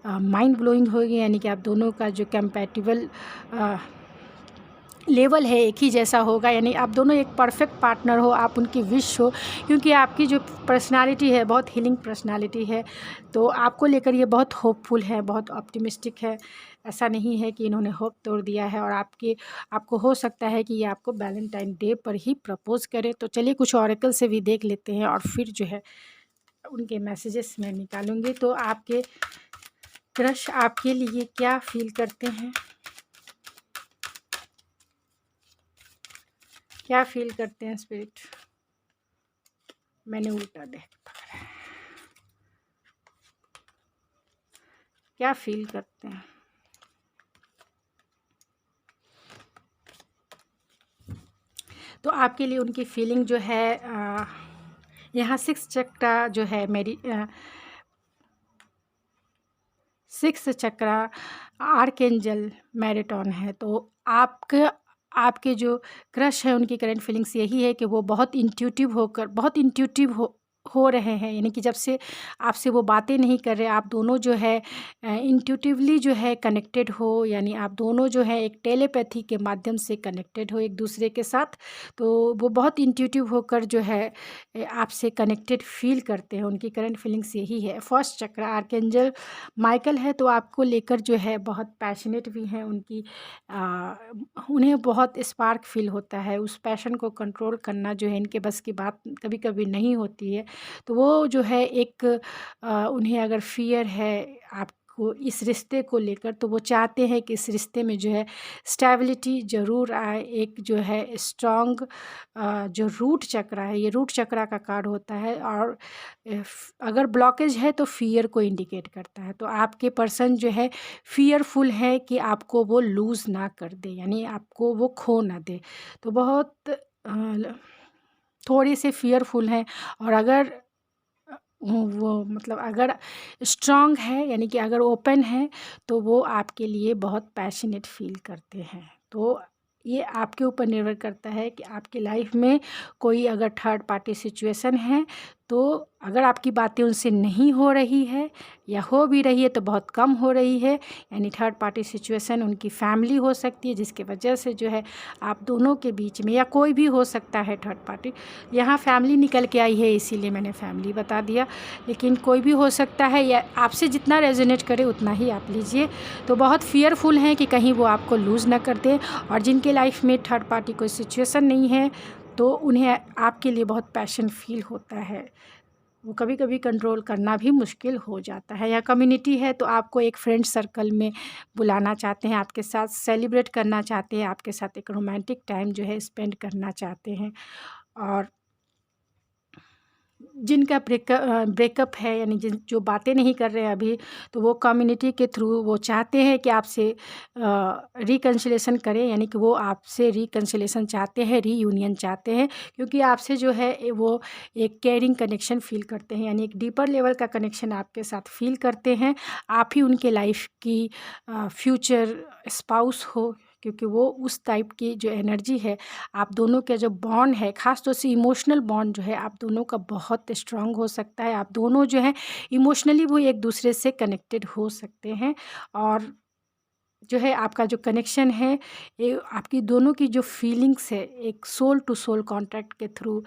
माइंड ब्लोइंग होगी, यानी कि आप दोनों का जो कंपैटिबल लेवल है एक ही जैसा होगा, यानी आप दोनों एक परफेक्ट पार्टनर हो, आप उनकी विश हो, क्योंकि आपकी जो पर्सनालिटी है बहुत हीलिंग पर्सनालिटी है। तो आपको लेकर ये बहुत होपफुल है, बहुत ऑप्टिमिस्टिक है। ऐसा नहीं है कि इन्होंने होप तोड़ दिया है। और आपको हो सकता है कि ये आपको वैलेंटाइन डे पर ही प्रपोज़ करे। तो चलिए कुछ ऑरेकल से भी देख लेते हैं और फिर जो है उनके मैसेजेस मैं निकालूंगी। तो आपके क्रश आपके लिए क्या फील करते हैं, क्या फील करते हैं स्पिरिट? मैंने उल्टा डेक पकड़ा है। क्या फील करते हैं? तो आपके लिए उनकी फीलिंग जो है यहाँ 6 चक्रा जो है मेरी 6 चक्रा आर्कएंजल मैरिटॉन है। तो आपके जो क्रश है उनकी करंट फीलिंग्स यही है कि वो बहुत इंट्यूटिव हो रहे हैं, यानी कि जब से आपसे वो बातें नहीं कर रहे, आप दोनों जो है इंट्यूटिवली जो है कनेक्टेड हो, यानी आप दोनों जो है एक टेलीपैथी के माध्यम से कनेक्टेड हो एक दूसरे के साथ। तो वो बहुत इंट्यूटिव होकर जो है आपसे कनेक्टेड फील करते हैं। उनकी करंट फीलिंग्स यही है। फर्स्ट चक्र आर्कएंजल माइकल है, तो आपको लेकर जो है बहुत पैशनेट भी हैं। उन्हें बहुत स्पार्क फील होता है। उस पैशन को कंट्रोल करना जो है इनके बस की बात कभी कभी नहीं होती है। तो वो जो है उन्हें अगर फियर है आपको इस रिश्ते को लेकर, तो वो चाहते हैं कि इस रिश्ते में जो है स्टेबिलिटी ज़रूर आए। एक जो है स्ट्रॉन्ग जो रूट चक्र है, ये रूट चक्रा का कार्ड होता है। और अगर ब्लॉकेज है तो फियर को इंडिकेट करता है। तो आपके पर्सन जो है फियरफुल है कि आपको वो लूज़ ना कर दे, यानी आपको वो खो ना दे। तो बहुत थोड़ी से फियरफुल हैं। और अगर वो मतलब अगर स्ट्रांग है, यानी कि अगर ओपन है, तो वो आपके लिए बहुत पैशनेट फील करते हैं। तो ये आपके ऊपर निर्भर करता है कि आपकी लाइफ में कोई अगर थर्ड पार्टी सिचुएशन है, तो अगर आपकी बातें उनसे नहीं हो रही है या हो भी रही है तो बहुत कम हो रही है, यानी थर्ड पार्टी सिचुएशन उनकी फैमिली हो सकती है, जिसकी वजह से जो है आप दोनों के बीच में, या कोई भी हो सकता है थर्ड पार्टी। यहाँ फैमिली निकल के आई है इसीलिए मैंने फैमिली बता दिया, लेकिन कोई भी हो सकता है, या आपसे जितना रेजोनेट करे उतना ही आप लीजिए। तो बहुत फियरफुल हैं कि कहीं वो आपको लूज़ ना कर दें। और जिनके लाइफ में थर्ड पार्टी कोई सिचुएशन नहीं है, तो उन्हें आपके लिए बहुत पैशन फील होता है। वो कभी कभी कंट्रोल करना भी मुश्किल हो जाता है। या कम्युनिटी है तो आपको एक फ्रेंड सर्कल में बुलाना चाहते हैं, आपके साथ सेलिब्रेट करना चाहते हैं, आपके साथ एक रोमांटिक टाइम जो है स्पेंड करना चाहते हैं। और जिनका ब्रेकअप है, यानी जो बातें नहीं कर रहे हैं अभी, तो वो कम्युनिटी के थ्रू वो चाहते हैं कि आपसे रिकन्सिलेशन करें, यानी कि वो आपसे रिकन्सिलेशन चाहते हैं, रीयूनियन चाहते हैं, क्योंकि आपसे जो है वो एक केयरिंग कनेक्शन फ़ील करते हैं, यानी एक डीपर लेवल का कनेक्शन आपके साथ फ़ील करते हैं। आप ही उनके लाइफ की फ्यूचर स्पाउस हो, क्योंकि वो उस टाइप की जो एनर्जी है, आप दोनों का जो बॉन्ड है, ख़ास तौर से इमोशनल बॉन्ड जो है आप दोनों का बहुत स्ट्रॉन्ग हो सकता है। आप दोनों जो हैं इमोशनली वो एक दूसरे से कनेक्टेड हो सकते हैं। और जो है आपका जो कनेक्शन है, ये आपकी दोनों की जो फीलिंग्स है एक सोल टू सोल कॉन्ट्रैक्ट के थ्रू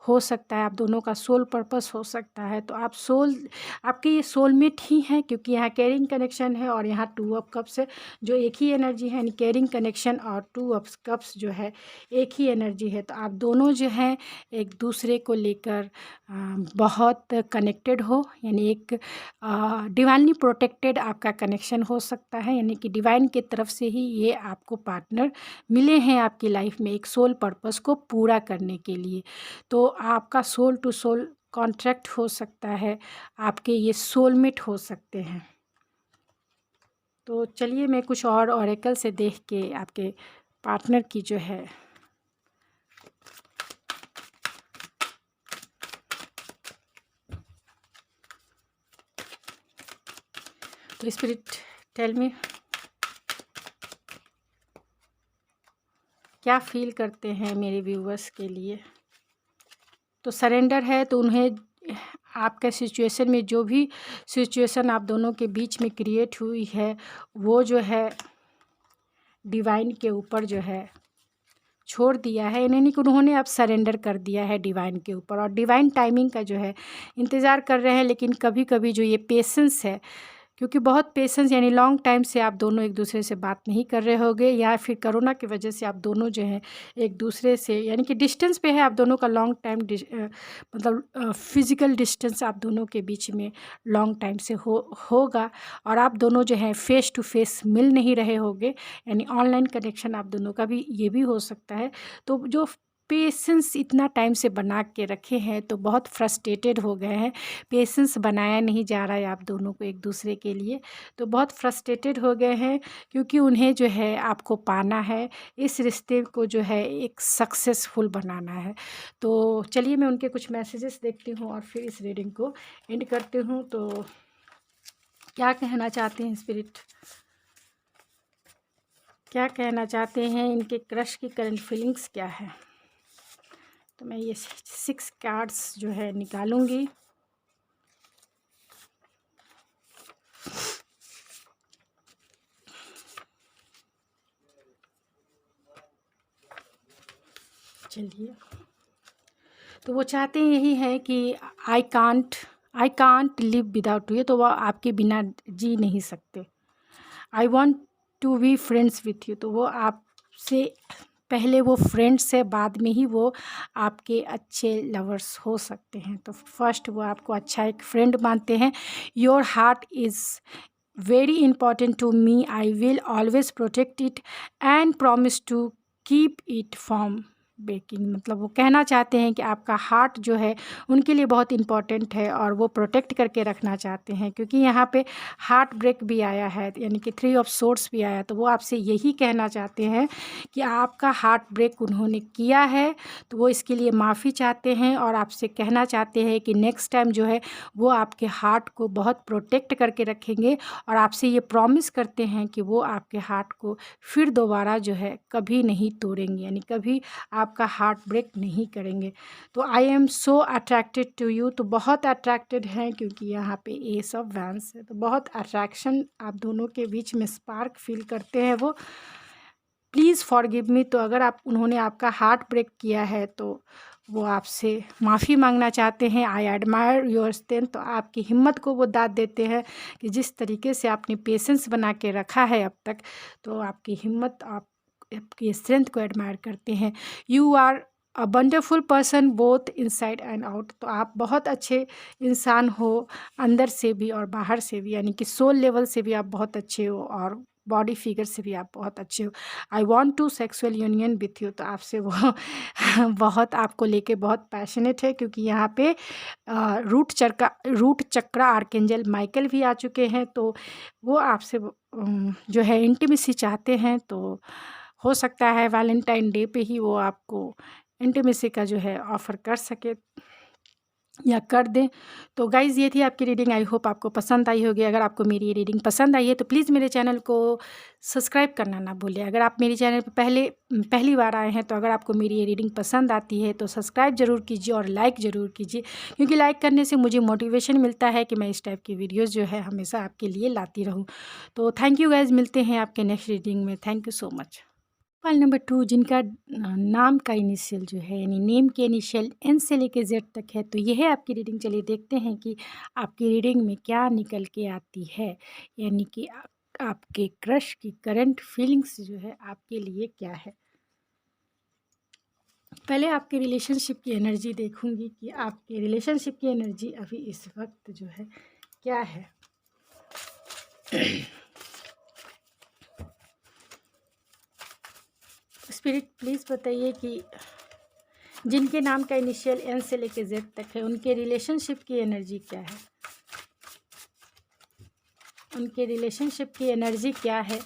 हो सकता है। आप दोनों का सोल पर्पस हो सकता है। तो आपके ये सोलमेट ही हैं, क्योंकि यहाँ केयरिंग कनेक्शन है और यहाँ 2 ऑफ कप्स है, जो एक ही एनर्जी है। केयरिंग कनेक्शन और 2 ऑफ कप्स जो है एक ही एनर्जी है। तो आप दोनों जो हैं एक दूसरे को लेकर बहुत कनेक्टेड हो, यानी एक डिवाइनली प्रोटेक्टेड आपका कनेक्शन हो सकता है, यानी कि डिवाइन की तरफ से ही ये आपको पार्टनर मिले हैं आपकी लाइफ में एक सोल पर्पस को पूरा करने के लिए। तो आपका सोल टू सोल कॉन्ट्रैक्ट हो सकता है, आपके ये सोलमेट हो सकते हैं। तो चलिए मैं कुछ और ऑरेकल से देख के आपके पार्टनर की जो है तो स्पिरिट टेल मी क्या फील करते हैं मेरे व्यूवर्स के लिए। तो सरेंडर है, तो उन्हें आपके सिचुएशन में जो भी सिचुएशन आप दोनों के बीच में क्रिएट हुई है, वो जो है डिवाइन के ऊपर जो है छोड़ दिया है, यानी कि उन्होंने अब सरेंडर कर दिया है डिवाइन के ऊपर और डिवाइन टाइमिंग का जो है इंतज़ार कर रहे हैं। लेकिन कभी कभी जो ये पेशेंस है, क्योंकि बहुत पेशेंस यानी लॉन्ग टाइम से आप दोनों एक दूसरे से बात नहीं कर रहे होगे, या फिर कोरोना की वजह से आप दोनों जो हैं एक दूसरे से यानी कि डिस्टेंस पे है आप दोनों का लॉन्ग टाइम मतलब फिज़िकल डिस्टेंस आप दोनों के बीच में लॉन्ग टाइम से होगा और आप दोनों जो हैं फेस टू फेस मिल नहीं रहे होगे, यानी ऑनलाइन कनेक्शन आप दोनों का भी ये भी हो सकता है। तो जो पेशेंस इतना टाइम से बना के रखे हैं तो बहुत फ्रस्ट्रेटेड हो गए हैं, पेशेंस बनाया नहीं जा रहा है आप दोनों को एक दूसरे के लिए, तो बहुत फ्रस्ट्रेटेड हो गए हैं क्योंकि उन्हें जो है आपको पाना है, इस रिश्ते को जो है एक सक्सेसफुल बनाना है। तो चलिए मैं उनके कुछ मैसेजेस देखती हूँ और फिर इस रीडिंग को एंड करती हूँ। तो क्या कहना चाहते हैं स्पिरिट, क्या कहना चाहते हैं, इनके क्रश की करंट फीलिंग्स क्या है। तो मैं ये 6 कार्ड्स जो है निकालूंगी। चलिए, तो वो चाहते यही है कि I can't live without you, तो वो आपके बिना जी नहीं सकते। I want to be friends with you, तो वो आपसे पहले वो फ्रेंड्स है, बाद में ही वो आपके अच्छे लवर्स हो सकते हैं। तो फर्स्ट वो आपको अच्छा एक फ्रेंड मानते हैं। Your heart is very important to me, I will always protect it and promise to keep it from breaking, मतलब वो कहना चाहते हैं कि आपका हार्ट जो है उनके लिए बहुत इम्पॉर्टेंट है और वो प्रोटेक्ट करके रखना चाहते हैं, क्योंकि यहाँ पे हार्ट ब्रेक भी आया है यानी कि 3 ऑफ सोर्ड्स भी आया, तो वो आपसे यही कहना चाहते हैं कि आपका हार्ट ब्रेक उन्होंने किया है, तो वो इसके लिए माफ़ी चाहते हैं और आपसे कहना चाहते हैं कि नेक्स्ट टाइम जो है वो आपके हार्ट को बहुत प्रोटेक्ट करके रखेंगे और आपसे ये प्रॉमिस करते हैं कि वो आपके हार्ट को फिर दोबारा जो है कभी नहीं तोड़ेंगे, यानी कभी आपका हार्ट ब्रेक नहीं करेंगे। तो I am so attracted to you, तो बहुत अट्रैक्टेड हैं क्योंकि यहाँ पे एस ऑफ वैंस है, तो बहुत अट्रैक्शन आप दोनों के बीच में स्पार्क फील करते हैं वो। प्लीज़ फॉरगिव मी, तो अगर उन्होंने आपका हार्ट ब्रेक किया है तो वो आपसे माफ़ी मांगना चाहते हैं। आई एडमायर योर स्ट्रेंथ, तो आपकी हिम्मत को वो दाद देते हैं कि जिस तरीके से आपने पेशेंस बना के रखा है अब तक, तो आपकी हिम्मत, आपकी स्ट्रेंथ को एडमायर करते हैं। You are a wonderful person both inside and out, तो आप बहुत अच्छे इंसान हो अंदर से भी और बाहर से भी, यानी कि सोल लेवल से भी आप बहुत अच्छे हो और बॉडी फिगर से भी आप बहुत अच्छे हो। I want to sexual union with you, तो आपसे वो बहुत आपको लेके बहुत पैशनेट है, क्योंकि यहाँ पे रूट चक्रा आर्केंजल माइकल भी आ चुके हैं, तो वो आपसे जो है इंटीमेसी चाहते हैं। तो हो सकता है वैलेंटाइन डे पे ही वो आपको इंटीमेसी का जो है ऑफ़र कर सके या कर दें। तो गाइज़ ये थी आपकी रीडिंग, आई होप आपको पसंद आई होगी। अगर आपको मेरी ये रीडिंग पसंद आई है तो प्लीज़ मेरे चैनल को सब्सक्राइब करना ना भूलें। अगर आप मेरे चैनल पर पहली बार आए हैं तो अगर आपको मेरी ये रीडिंग पसंद आती है तो सब्सक्राइब ज़रूर कीजिए और लाइक ज़रूर कीजिए, क्योंकि लाइक करने से मुझे मोटिवेशन मिलता है कि मैं इस टाइप की वीडियोज़ जो है हमेशा आपके लिए लाती रहूँ। तो थैंक यू गाइज़, मिलते हैं आपके नेक्स्ट रीडिंग में। Thank you so much. सवाल नंबर 2, जिनका नाम का इनिशियल जो है यानी नेम के इनिशियल एन से लेके जेड तक है, तो यह है आपकी रीडिंग। चलिए देखते हैं कि आपकी रीडिंग में क्या निकल के आती है, यानी कि आपके क्रश की करंट फीलिंग्स जो है आपके लिए क्या है। पहले आपके रिलेशनशिप की एनर्जी देखूंगी कि आपके रिलेशनशिप की एनर्जी अभी इस वक्त जो है क्या है। स्पिरिट प्लीज़ बताइए कि जिनके नाम का इनिशियल एन से लेके जेड तक है उनके रिलेशनशिप की एनर्जी क्या है, उनके रिलेशनशिप की एनर्जी क्या है।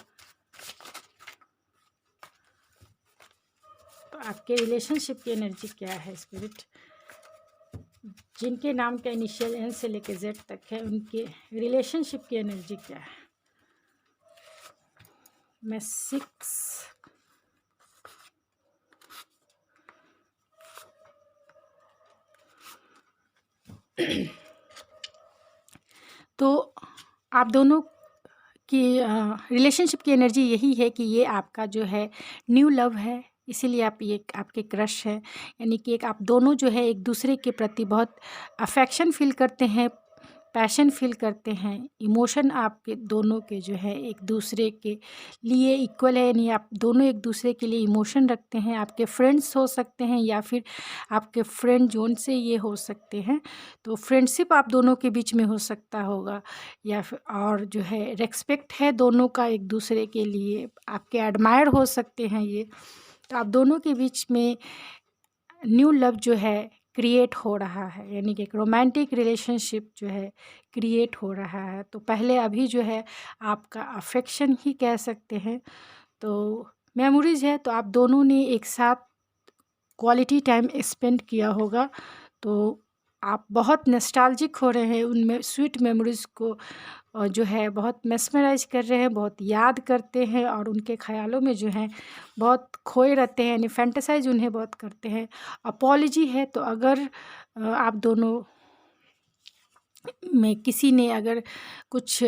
तो आपके रिलेशनशिप की एनर्जी क्या है स्पिरिट, जिनके नाम का इनिशियल एन से लेके जेड तक है उनके रिलेशनशिप की एनर्जी क्या है। मैं 6 तो आप दोनों की रिलेशनशिप की एनर्जी यही है कि ये आपका जो है न्यू लव है, इसीलिए आप ये आपके क्रश है, यानी कि एक आप दोनों जो है एक दूसरे के प्रति बहुत अफेक्शन फील करते हैं, पैशन फील करते हैं। इमोशन आपके दोनों के जो है एक दूसरे के लिए इक्वल है, यानी आप दोनों एक दूसरे के लिए इमोशन रखते हैं। आपके फ्रेंड्स हो सकते हैं या फिर आपके फ्रेंड जोन से ये हो सकते हैं, तो फ्रेंडशिप आप दोनों के बीच में हो सकता होगा, या फिर और जो है रेस्पेक्ट है दोनों का एक दूसरे के लिए, आपके एडमायर हो सकते हैं ये। तो आप दोनों के बीच में न्यू लव जो है क्रिएट हो रहा है, यानी कि एक रोमांटिक रिलेशनशिप जो है क्रिएट हो रहा है। तो पहले अभी जो है आपका अफेक्शन ही कह सकते हैं, तो मेमोरीज़ है, तो आप दोनों ने एक साथ क्वालिटी टाइम स्पेंड किया होगा, तो आप बहुत नॉस्टैल्जिक हो रहे हैं उनमें स्वीट मेमोरीज़ को, जो है बहुत मेस्मराइज कर रहे हैं, बहुत याद करते हैं और उनके ख़्यालों में जो है बहुत खोए रहते हैं, यानी फैंटेसाइज उन्हें बहुत करते हैं। अपॉलजी है, तो अगर आप दोनों में किसी ने अगर कुछ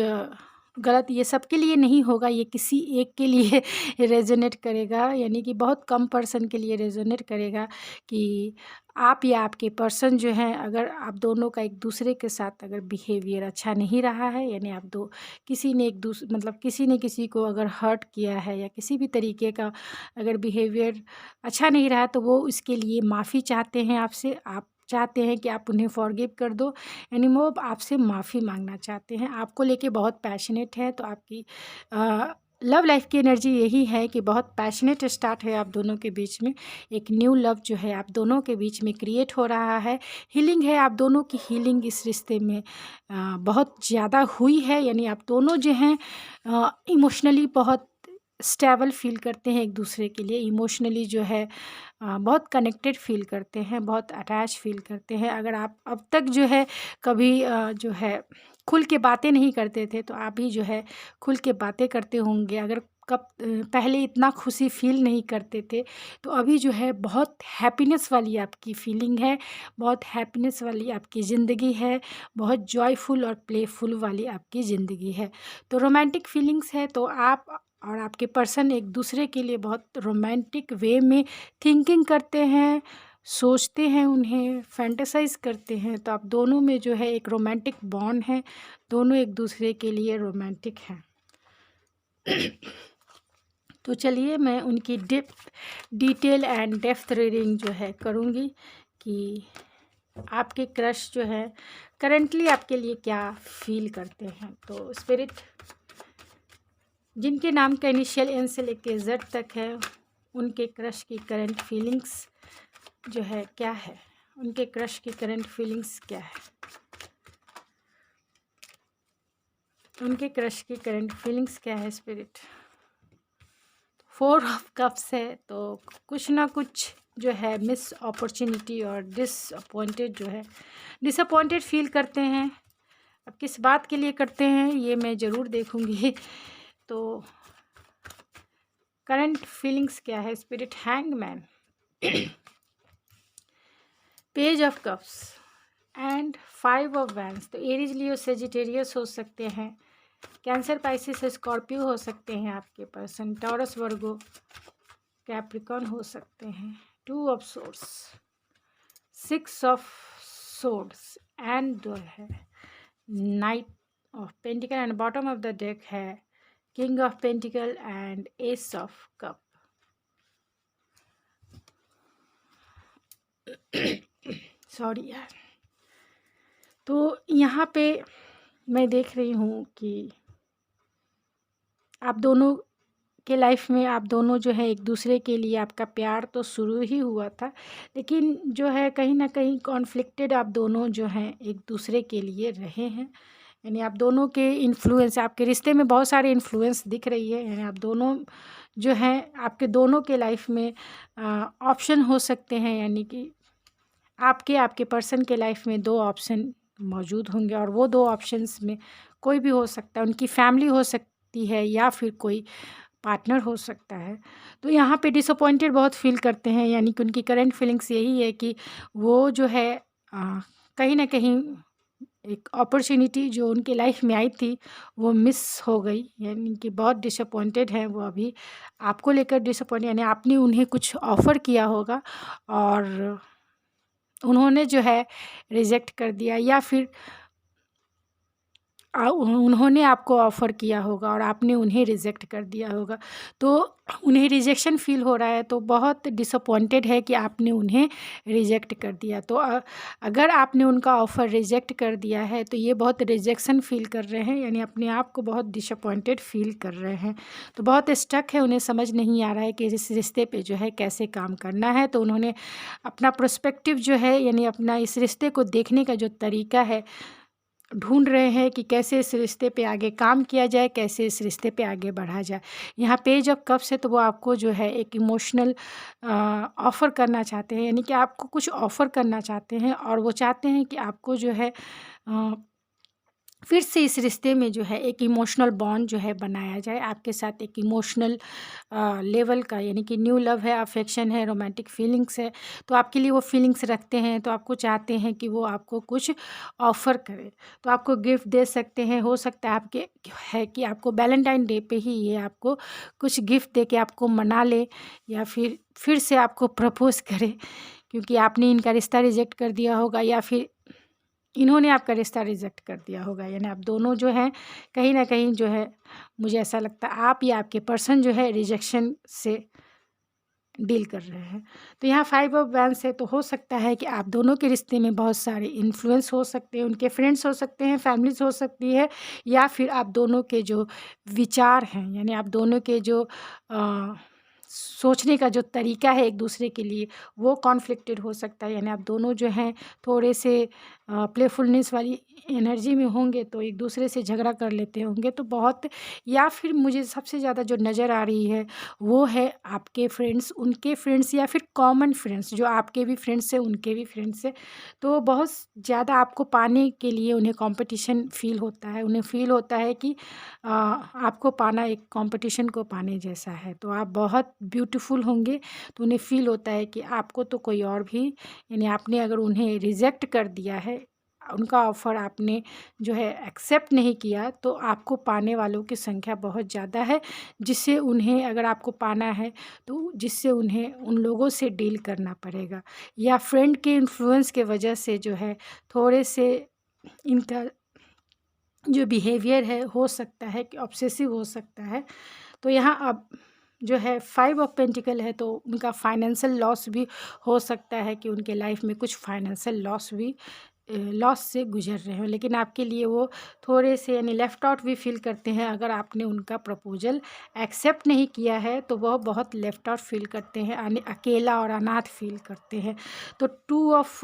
गलत, ये सबके लिए नहीं होगा, ये किसी एक के लिए रेजोनेट करेगा, यानी कि बहुत कम पर्सन के लिए रेजोनेट करेगा कि आप या आपके पर्सन जो हैं, अगर आप दोनों का एक दूसरे के साथ अगर बिहेवियर अच्छा नहीं रहा है, यानी आप दो किसी ने एक दूसरे मतलब किसी ने किसी को अगर हर्ट किया है या किसी भी तरीके का अगर बिहेवियर अच्छा नहीं रहा, तो वो इसके लिए माफ़ी चाहते हैं आपसे, आप चाहते हैं कि आप उन्हें फॉरगिव कर दो, यानी वो आपसे माफ़ी मांगना चाहते हैं, आपको लेके बहुत पैशनेट है। तो आपकी लव लाइफ की एनर्जी यही है कि बहुत पैशनेट स्टार्ट है आप दोनों के बीच में, एक न्यू लव जो है आप दोनों के बीच में क्रिएट हो रहा है। हीलिंग है, आप दोनों की हीलिंग इस रिश्ते में बहुत ज़्यादा हुई है, यानी आप दोनों जो हैं इमोशनली बहुत स्टेबल फील करते हैं एक दूसरे के लिए, इमोशनली जो है बहुत कनेक्टेड फील करते हैं, बहुत अटैच फील करते हैं। अगर आप अब तक जो है कभी जो है खुल के बातें नहीं करते थे, तो आप भी जो है खुल के बातें करते होंगे। अगर कब पहले इतना खुशी फील नहीं करते थे, तो अभी जो है बहुत हैप्पीनेस वाली आपकी फीलिंग है, बहुत हैप्पीनेस वाली आपकी ज़िंदगी है, बहुत जॉयफुल और प्लेफुल वाली आपकी ज़िंदगी है। तो रोमांटिक फीलिंग्स है, तो आप और आपके पर्सन एक दूसरे के लिए बहुत रोमांटिक वे में थिंकिंग करते हैं, सोचते हैं, उन्हें फैंटेसाइज करते हैं। तो आप दोनों में जो है एक रोमांटिक बॉन्ड है, दोनों एक दूसरे के लिए रोमांटिक हैं। तो चलिए मैं उनकी डिटेल एंड डेप्थ रीडिंग जो है करूँगी कि आपके क्रश जो है करंटली आपके लिए क्या फील करते हैं। तो स्पिरिट जिनके नाम का इनिशियल एन से लेके जेड तक है, उनके क्रश की करंट फीलिंग्स जो है क्या है, उनके क्रश की करंट फीलिंग्स क्या है, उनके क्रश की करंट फीलिंग्स क्या है स्पिरिट। 4 ऑफ कप्स है, तो कुछ ना कुछ जो है मिस अपॉर्चुनिटी और डिसअपॉइंटेड जो है डिसअपॉइंटेड फील करते हैं। अब किस बात के लिए करते हैं ये मैं ज़रूर देखूँगी। तो करंट फीलिंग्स क्या है spirit. Hangman, page of cups and 5 of wands. तो एरीज, लियो, सेजिटेरियस हो सकते हैं, कैंसर, पाइसिस, स्कॉर्पियो हो सकते हैं आपके पर्सन, टॉरस, वर्गो, कैप्रिकॉन हो सकते हैं। 2 of swords, 6 of swords and जो है knight of pentacle and bottom of the deck है king of pentacle and ace of cup. Sorry यार। तो यहाँ पे मैं देख रही हूँ कि आप दोनों के लाइफ में आप दोनों जो है एक दूसरे के लिए आपका प्यार तो शुरू ही हुआ था, लेकिन जो है कहीं ना कहीं कॉन्फ्लिक्टेड आप दोनों जो हैं एक दूसरे के लिए रहे हैं, यानी आप दोनों के इन्फ्लुएंस, आपके रिश्ते में बहुत सारे इन्फ्लुएंस दिख रही है, यानी आप दोनों जो हैं आपके दोनों के लाइफ में ऑप्शन हो सकते हैं, यानी कि आपके पर्सन के लाइफ में 2 ऑप्शन मौजूद होंगे और वो 2 ऑप्शंस में कोई भी हो सकता है, उनकी फैमिली हो सकती है या फिर कोई पार्टनर हो सकता है। तो यहाँ पे डिसअपॉइंटेड बहुत फील करते हैं, यानी कि उनकी करंट फीलिंग्स यही है कि वो जो है कहीं ना कहीं एक अपॉर्चुनिटी जो उनके लाइफ में आई थी वो मिस हो गई, यानी कि बहुत डिसअपॉइंटेड हैं वो अभी आपको लेकर डिसअपॉइंट, यानी आपने उन्हें कुछ ऑफ़र किया होगा और उन्होंने जो है रिजेक्ट कर दिया, या फिर उन्होंने आपको ऑफ़र किया होगा और आपने उन्हें रिजेक्ट कर दिया होगा। तो उन्हें रिजेक्शन फ़ील हो रहा है, तो बहुत डिसअपॉइंटेड है कि आपने उन्हें रिजेक्ट कर दिया। तो अगर आपने उनका ऑफ़र रिजेक्ट कर दिया है तो ये बहुत रिजेक्शन फ़ील कर रहे हैं, यानी अपने आप को बहुत डिसअपॉइंटेड फ़ील कर रहे हैं। तो बहुत स्टक है, उन्हें समझ नहीं आ रहा है कि इस रिश्ते पे जो है कैसे काम करना है। तो उन्होंने अपना पर्सपेक्टिव जो है, यानी अपना इस रिश्ते को देखने का जो तरीका है, ढूँढ रहे हैं कि कैसे इस रिश्ते पे आगे काम किया जाए, कैसे इस रिश्ते पे आगे बढ़ा जाए। यहाँ पेज ऑफ कप्स है, तो वो आपको जो है एक इमोशनल ऑफ़र करना चाहते हैं, यानी कि आपको कुछ ऑफ़र करना चाहते हैं और वो चाहते हैं कि आपको जो है फिर से इस रिश्ते में जो है एक इमोशनल बॉन्ड जो है बनाया जाए, आपके साथ एक इमोशनल लेवल का, यानी कि न्यू लव है, अफेक्शन है, रोमांटिक फीलिंग्स है। तो आपके लिए वो फीलिंग्स रखते हैं, तो आपको चाहते हैं कि वो आपको कुछ ऑफ़र करे। तो आपको गिफ्ट दे सकते हैं, हो सकता है आपके है कि आपको वैलेंटाइन डे पे ही ये आपको कुछ गिफ्ट दे के आपको मना ले, या फिर से आपको प्रपोज़ करे, क्योंकि आपने इनका रिश्ता रिजेक्ट कर दिया होगा या फिर इन्होंने आपका रिश्ता रिजेक्ट कर दिया होगा। यानी आप दोनों जो हैं कहीं न कहीं जो है, मुझे ऐसा लगता है आप या आपके पर्सन जो है रिजेक्शन से डील कर रहे हैं। तो यहाँ 5 ऑफ वैंड्स है, तो हो सकता है कि आप दोनों के रिश्ते में बहुत सारे इन्फ्लुएंस हो सकते हैं, उनके फ्रेंड्स हो सकते हैं, फैमिलीज़ हो सकती है, या फिर आप दोनों के जो विचार हैं, यानी आप दोनों के जो सोचने का जो तरीका है एक दूसरे के लिए, वो कॉन्फ्लिक्टेड हो सकता है। यानी आप दोनों जो हैं थोड़े से प्लेफुलनेस वाली एनर्जी में होंगे, तो एक दूसरे से झगड़ा कर लेते होंगे, तो बहुत, या फिर मुझे सबसे ज़्यादा जो नज़र आ रही है वो है आपके फ्रेंड्स, उनके फ्रेंड्स, या फिर कॉमन फ्रेंड्स, जो आपके भी फ्रेंड्स हैं उनके भी फ्रेंड्स हैं। तो बहुत ज़्यादा आपको पाने के लिए उन्हें कंपटीशन फ़ील होता है, उन्हें फ़ील होता है कि आपको पाना एक कंपटीशन को पाने जैसा है। तो आप बहुत ब्यूटीफुल होंगे, तो उन्हें फ़ील होता है कि आपको तो कोई और भी, यानी आपने अगर उन्हें रिजेक्ट कर दिया है, उनका ऑफ़र आपने जो है एक्सेप्ट नहीं किया, तो आपको पाने वालों की संख्या बहुत ज़्यादा है, जिससे उन्हें, अगर आपको पाना है तो जिससे उन्हें उन लोगों से डील करना पड़ेगा, या फ्रेंड के इन्फ्लुएंस के वजह से जो है थोड़े से इनका जो बिहेवियर है, हो सकता है कि ऑब्सेसिव हो सकता है। तो यहाँ अब जो है 5 ऑफ पेंटिकल है, तो उनका फाइनेंशियल लॉस भी हो सकता है कि उनके लाइफ में कुछ फाइनेंशियल लॉस से गुजर रहे हो, लेकिन आपके लिए वो थोड़े से, यानी लेफ़्ट आउट भी फ़ील करते हैं। अगर आपने उनका प्रपोज़ल एक्सेप्ट नहीं किया है तो वह बहुत लेफ़्ट आउट फ़ील करते हैं, अकेला और अनाथ फ़ील करते हैं। तो 2 ऑफ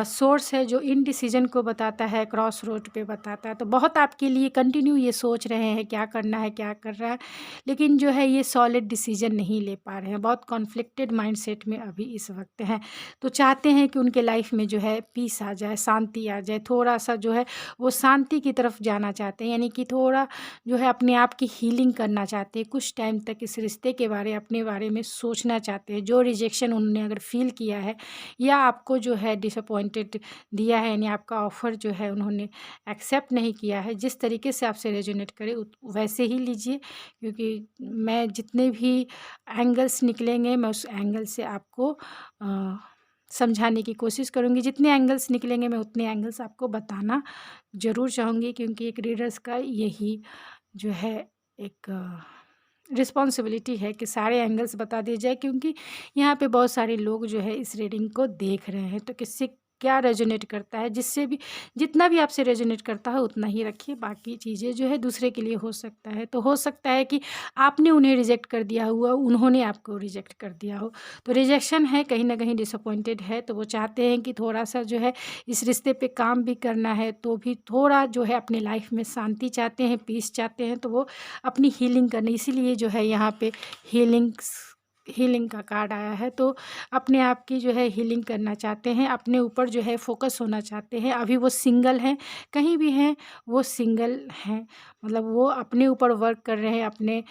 सोर्स है जो इनडिसीजन को बताता है, क्रॉस रोड पे बताता है। तो बहुत आपके लिए कंटिन्यू ये सोच रहे हैं क्या करना है, क्या कर रहा है, लेकिन जो है ये सॉलिड डिसीजन नहीं ले पा रहे हैं, बहुत कॉन्फ्लिक्टेड माइंडसेट में अभी इस वक्त हैं। तो चाहते हैं कि उनके लाइफ में जो है पीस आ जाए, शांति आ जाए, थोड़ा-सा जो है वो शांति की तरफ जाना चाहते हैं, यानी कि थोड़ा जो है अपने आप की हीलिंग करना चाहते हैं। कुछ टाइम तक इस रिश्ते के अपने बारे में सोचना चाहते हैं। जो रिजेक्शन उन्होंने अगर फ़ील किया है, या आपको जो है डिसअपॉइंटेड दिया है, यानी आपका ऑफ़र जो है उन्होंने एक्सेप्ट नहीं किया है, जिस तरीके से आपसे रेजोनेट करे वैसे ही लीजिए, क्योंकि मैं जितने भी एंगल्स निकलेंगे मैं उस एंगल से आपको समझाने की कोशिश करूँगी। जितने एंगल्स निकलेंगे मैं उतने एंगल्स आपको बताना ज़रूर चाहूँगी, क्योंकि एक रीडर्स का यही जो है एक रिस्पॉन्सिबिलिटी है कि सारे एंगल्स बता दिए जाए, क्योंकि यहाँ पे बहुत सारे लोग जो है इस रीडिंग को देख रहे हैं। तो किससे क्या रेजोनेट करता है, जिससे भी, जितना भी आपसे रेजोनेट करता है उतना ही रखिए, बाकी चीज़ें जो है दूसरे के लिए हो सकता है। तो हो सकता है कि आपने उन्हें रिजेक्ट कर दिया हुआ, उन्होंने आपको रिजेक्ट कर दिया हो। तो रिजेक्शन है, कहीं न कहीं डिसअपॉइंटेड है, तो वो चाहते हैं कि थोड़ा-सा जो है इस रिश्ते पे काम भी करना है, तो भी थोड़ा जो है अपने लाइफ में शांति चाहते हैं, पीस चाहते हैं, तो वो अपनी हीलिंग करनी, इसीलिए जो है यहाँ पे हीलिंग्स हीलिंग का कार्ड आया है। तो अपने आप की जो है हीलिंग करना चाहते हैं, अपने ऊपर जो है फोकस होना चाहते हैं। अभी वो सिंगल हैं, कहीं भी हैं वो सिंगल हैं, मतलब वो अपने ऊपर वर्क कर रहे हैं, अपने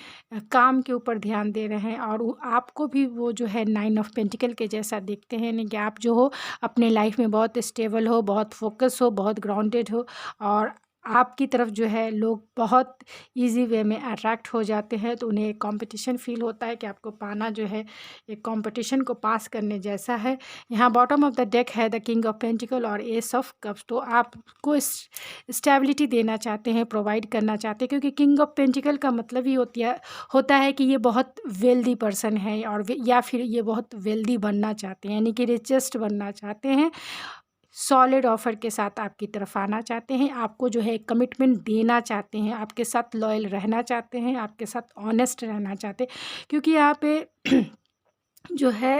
काम के ऊपर ध्यान दे रहे हैं। और आपको भी वो जो है 9 ऑफ पेंटिकल के जैसा देखते हैं, यानी कि आप जो हो अपने लाइफ में बहुत स्टेबल हो, बहुत फोकस हो, बहुत ग्राउंडेड हो, और आपकी तरफ जो है लोग बहुत इजी वे में अट्रैक्ट हो जाते हैं। तो उन्हें एक कंपटीशन फील होता है कि आपको पाना जो है एक कंपटीशन को पास करने जैसा है। यहाँ बॉटम ऑफ द डेक है द किंग ऑफ पेंटिकल और एस ऑफ कप्स। तो आपको स्टेबिलिटी देना चाहते हैं, प्रोवाइड करना चाहते हैं, क्योंकि किंग ऑफ पेंटिकल का मतलब ही होता है कि ये बहुत वेल्दी पर्सन है, और या फिर ये बहुत वेल्दी बनना चाहते हैं, यानी कि रिचेस्ट बनना चाहते हैं, सॉलिड ऑफ़र के साथ आपकी तरफ आना चाहते हैं, आपको जो है कमिटमेंट देना चाहते हैं, आपके साथ लॉयल रहना चाहते हैं, आपके साथ ऑनेस्ट रहना चाहते हैं। क्योंकि यहाँ पे जो है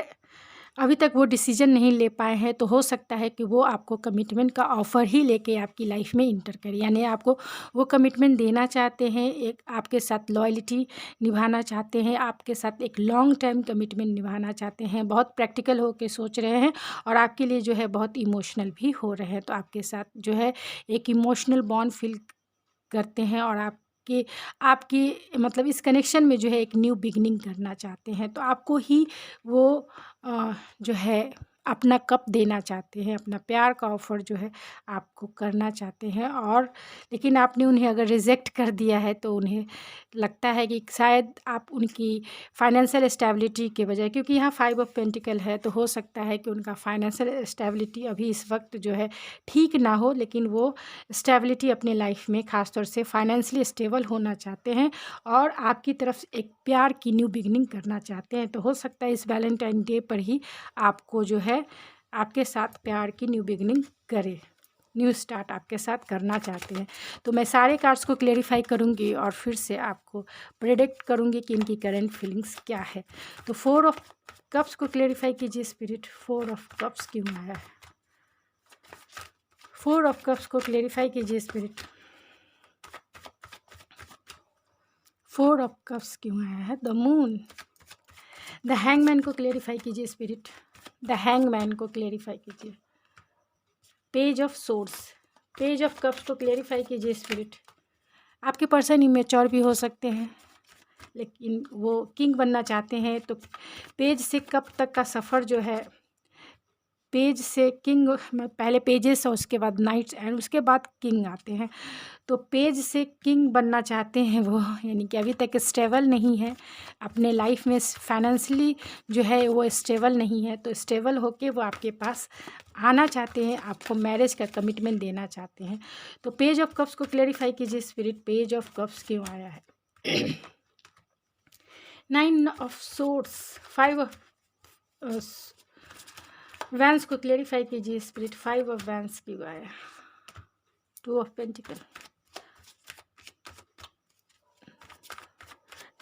अभी तक वो डिसीजन नहीं ले पाए हैं, तो हो सकता है कि वो आपको कमिटमेंट का ऑफ़र ही लेके आपकी लाइफ में इंटर करें, यानी आपको वो कमिटमेंट देना चाहते हैं, एक आपके साथ लॉयल्टी निभाना चाहते हैं, आपके साथ एक लॉन्ग टाइम कमिटमेंट निभाना चाहते हैं, बहुत प्रैक्टिकल होके सोच रहे हैं, और आपके लिए जो है बहुत इमोशनल भी हो रहे हैं। तो आपके साथ जो है एक इमोशनल बॉन्ड फील करते हैं, और आपकी आपकी मतलब इस कनेक्शन में जो है एक न्यू बिगिनिंग करना चाहते हैं। तो आपको ही वो जो है अपना कप देना चाहते हैं, अपना प्यार का ऑफ़र जो है आपको करना चाहते हैं। और लेकिन आपने उन्हें अगर रिजेक्ट कर दिया है, तो उन्हें लगता है कि शायद आप उनकी फाइनेंशियल स्टेबिलिटी के बजाय, क्योंकि यहाँ 5 ऑफ पेंटिकल है, तो हो सकता है कि उनका फाइनेंशियल स्टेबिलिटी अभी इस वक्त जो है ठीक ना हो, लेकिन वो स्टेबिलिटी अपने लाइफ में ख़ास तौर से फाइनेंशियली स्टेबल होना चाहते हैं, और आपकी तरफ से एक प्यार की न्यू बिगिनिंग करना चाहते हैं। तो हो सकता है इस वैलेंटाइन डे पर ही आपको जो है आपके साथ प्यार की न्यू बिगिनिंग करे, न्यू स्टार्ट आपके साथ करना चाहते हैं। तो मैं सारे कार्ड्स को क्लेरिफाई करूंगी और फिर से आपको प्रेडिक्ट करूंगी कि इनकी करंट फीलिंग्स क्या है। तो 4 ऑफ कप्स को क्लेरिफाई कीजिए स्पिरिट, 4 ऑफ कप्स क्यों आया है? 4 ऑफ कप्स को क्लेरिफाई कीजिए स्पिरिट, 4 ऑफ कप्स क्यों आया है? The moon. द हैंगमैन को क्लेरिफाई कीजिए स्पिरिट, द हैंगमैन को क्लेरिफाई कीजिए। Page of swords, page of cups को क्लेरिफाई कीजिए स्पिरिट। आपके पर्सन इमेच्योर भी हो सकते हैं, लेकिन वो किंग बनना चाहते हैं। तो पेज से कप तक का सफ़र जो है, पेज से किंग में पहले पेजेस और उसके बाद नाइट्स एंड उसके बाद किंग आते हैं। तो पेज से किंग बनना चाहते हैं वो, यानी कि अभी तक स्टेबल नहीं है अपने लाइफ में, फाइनेंशियली जो है वो स्टेबल नहीं है। तो स्टेबल होके वो आपके पास आना चाहते हैं, आपको मैरिज का कमिटमेंट देना चाहते हैं। तो पेज ऑफ कप्स को क्लेरिफाई कीजिए स्पिरिट, पेज ऑफ कप्स क्यों आया है? 9 ऑफ सोर्ड्स, 5 ऑफ वैंस को क्लेरिफाई कीजिए स्पिरिट, 5 ऑफ वैंस क्यों आया? 2 ऑफ पेंटिकल,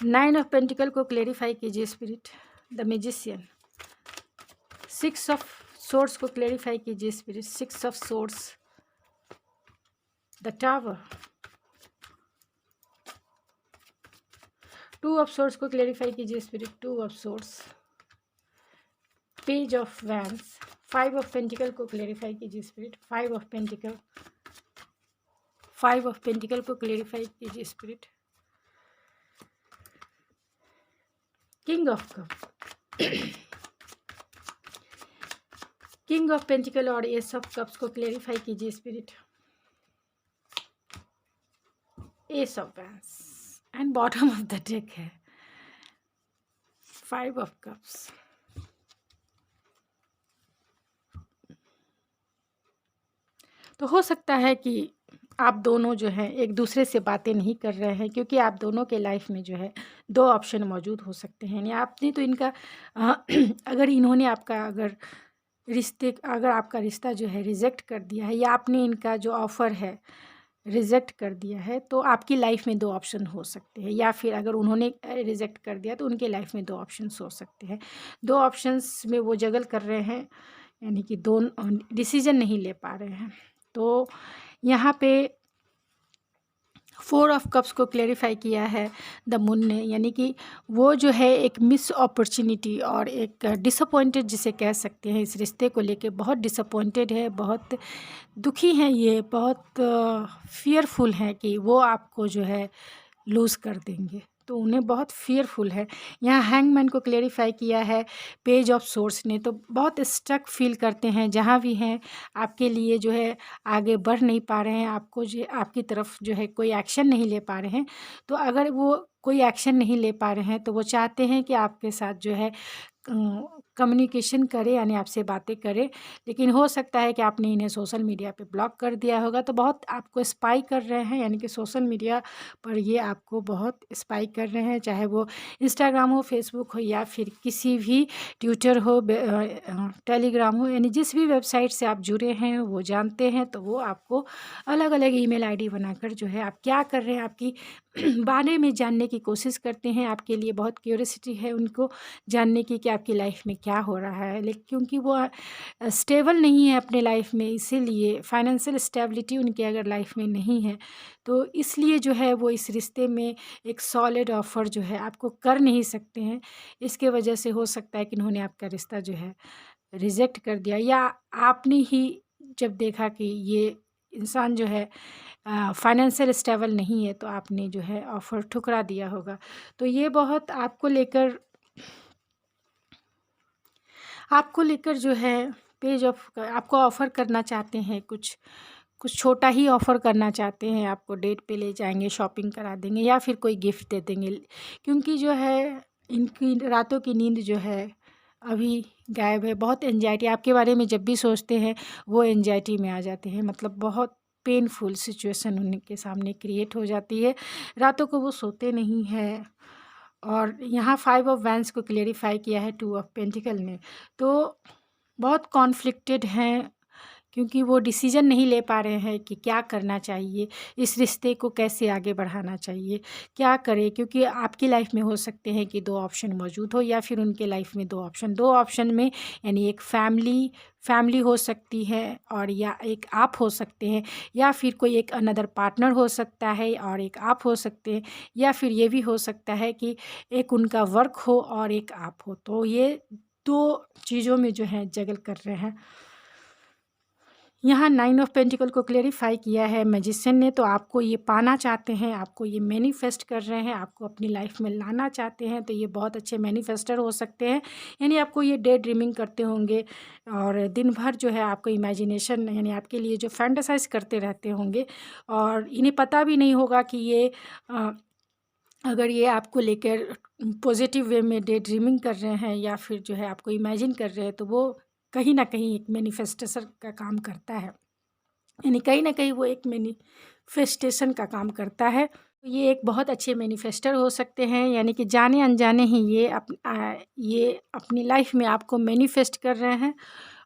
9 ऑफ पेंटिकल को क्लेरिफाई कीजिए spirit, the magician. 6 of swords को क्लेरिफाई कीजिए spirit, 6 of swords, the tower. 2 of swords को क्लेरिफाई कीजिए spirit, 2 of swords, page of vents. 5 of pentacle को क्लेरिफाई कीजिए spirit, 5 of pentacle, 5 of pentacle को clarify कीजिए spirit, king of cup. King of pentacle और S of cups को clarify कीजिए spirit, S of vents. And bottom of the deck है 5 of cups. तो हो सकता है कि आप दोनों जो हैं एक दूसरे से बातें नहीं कर रहे हैं, क्योंकि आप दोनों के लाइफ में जो है 2 ऑप्शन मौजूद हो सकते हैं। यानी आपने तो इनका अगर इन्होंने आपका अगर आपका रिश्ता जो है रिजेक्ट कर दिया है, या आपने इनका जो ऑफ़र है रिजेक्ट कर दिया है, तो आपकी लाइफ में 2 ऑप्शन हो सकते हैं। या फिर अगर उन्होंने रिजेक्ट कर दिया तो उनके लाइफ में 2 ऑप्शंस हो सकते हैं। 2 ऑप्शंस में वो जगल कर रहे हैं, यानी कि दोनों डिसीजन नहीं ले पा रहे हैं। तो यहाँ पे 4 ऑफ कप्स को क्लेरिफाई किया है द मून ने, यानी कि वो जो है एक मिस अपॉर्चुनिटी और एक डिसअपॉइंटेड जिसे कह सकते हैं, इस रिश्ते को लेके बहुत डिसअपॉइंटेड है, बहुत दुखी हैं, ये बहुत फियरफुल हैं कि वो आपको जो है लूज़ कर देंगे, तो उन्हें बहुत फियरफुल है। यहाँ हैंगमैन को क्लेरिफाई किया है पेज ऑफ सोर्स ने, तो बहुत स्टक फील करते हैं जहाँ भी हैं, आपके लिए जो है आगे बढ़ नहीं पा रहे हैं, आपको जो आपकी तरफ जो है कोई एक्शन नहीं ले पा रहे हैं। तो अगर वो कोई एक्शन नहीं ले पा रहे हैं तो वो चाहते हैं कि आपके साथ जो है कम्युनिकेशन करे, यानी आपसे बातें करे, लेकिन हो सकता है कि आपने इन्हें सोशल मीडिया पे ब्लॉक कर दिया होगा, तो बहुत आपको स्पाई कर रहे हैं, यानी कि सोशल मीडिया पर ये आपको बहुत स्पाई कर रहे हैं, चाहे वो इंस्टाग्राम हो, फेसबुक हो, या फिर किसी भी ट्विटर हो, टेलीग्राम हो, यानी जिस भी वेबसाइट से आप जुड़े हैं वो जानते हैं, तो वो आपको अलग अलग ईमेल आईडी बनाकर जो है आप क्या कर रहे हैं आपकी बारे में जानने की कोशिश करते हैं। आपके लिए बहुत क्यूरियोसिटी है उनको जानने की कि आपकी लाइफ में क्या हो रहा है, लेकिन क्योंकि वो स्टेबल नहीं है अपने लाइफ में, इसीलिए फाइनेंशियल स्टेबिलिटी उनकी अगर लाइफ में नहीं है, तो इसलिए जो है वो इस रिश्ते में एक सॉलिड ऑफ़र जो है आपको कर नहीं सकते हैं। इसके वजह से हो सकता है कि इन्होंने आपका रिश्ता जो है रिजेक्ट कर दिया, या आपने ही जब देखा कि ये इंसान जो है फाइनेंशियल स्टेबल नहीं है, तो आपने जो है ऑफ़र ठुकरा दिया होगा। तो ये बहुत आपको लेकर जो है पेज ऑफ आपको ऑफ़र करना चाहते हैं, कुछ छोटा ही ऑफ़र करना चाहते हैं, आपको डेट पे ले जाएंगे, शॉपिंग करा देंगे, या फिर कोई गिफ्ट दे देंगे, क्योंकि जो है इनकी रातों की नींद जो है अभी गायब है। बहुत एंजाइटी आपके बारे में जब भी सोचते हैं वो एंजाइटी में आ जाते हैं, मतलब बहुत पेनफुल सिचुएशन उनके सामने क्रिएट हो जाती है, रातों को वो सोते नहीं हैं। और यहाँ 5 ऑफ वैंड्स को क्लेरिफाई किया है 2 ऑफ पेंटिकल ने, तो बहुत कॉन्फ्लिक्टेड हैं, क्योंकि वो डिसीजन नहीं ले पा रहे हैं कि क्या करना चाहिए, इस रिश्ते को कैसे आगे बढ़ाना चाहिए, क्या करें, क्योंकि आपकी लाइफ में हो सकते हैं कि 2 ऑप्शन मौजूद हो, या फिर उनके लाइफ में 2 ऑप्शन में, यानी एक फैमिली हो सकती है, और या एक आप हो सकते हैं, या फिर कोई एक अनदर पार्टनर हो सकता है और एक आप हो सकते हैं, या फिर ये भी हो सकता है कि एक उनका वर्क हो और एक आप हो। तो ये 2 चीज़ों में जो है जगल कर रहे हैं। यहाँ 9 ऑफ पेंटिकल को क्लेरिफाई किया है मैजिशियन ने, तो आपको ये पाना चाहते हैं, आपको ये मैनिफेस्ट कर रहे हैं, आपको अपनी लाइफ में लाना चाहते हैं, तो ये बहुत अच्छे मैनिफेस्टर हो सकते हैं, यानी आपको ये डे ड्रीमिंग करते होंगे, और दिन भर जो है आपको इमेजिनेशन, यानी आपके लिए जो फैंटेसाइज करते रहते होंगे, और इन्हें पता भी नहीं होगा कि ये अगर ये आपको लेकर पॉजिटिव वे में डे ड्रीमिंग कर रहे हैं, या फिर जो है आपको इमेजिन कर रहे हैं, तो वो कहीं ना कहीं एक मैनिफेस्टेशन का काम करता है, यानी कहीं ना कहीं वो एक मैनिफेस्टेशन का काम करता है। तो ये एक बहुत अच्छे मैनिफेस्टर हो सकते हैं, यानी कि जाने अनजाने ही ये अपनी लाइफ में आपको मैनिफेस्ट कर रहे हैं,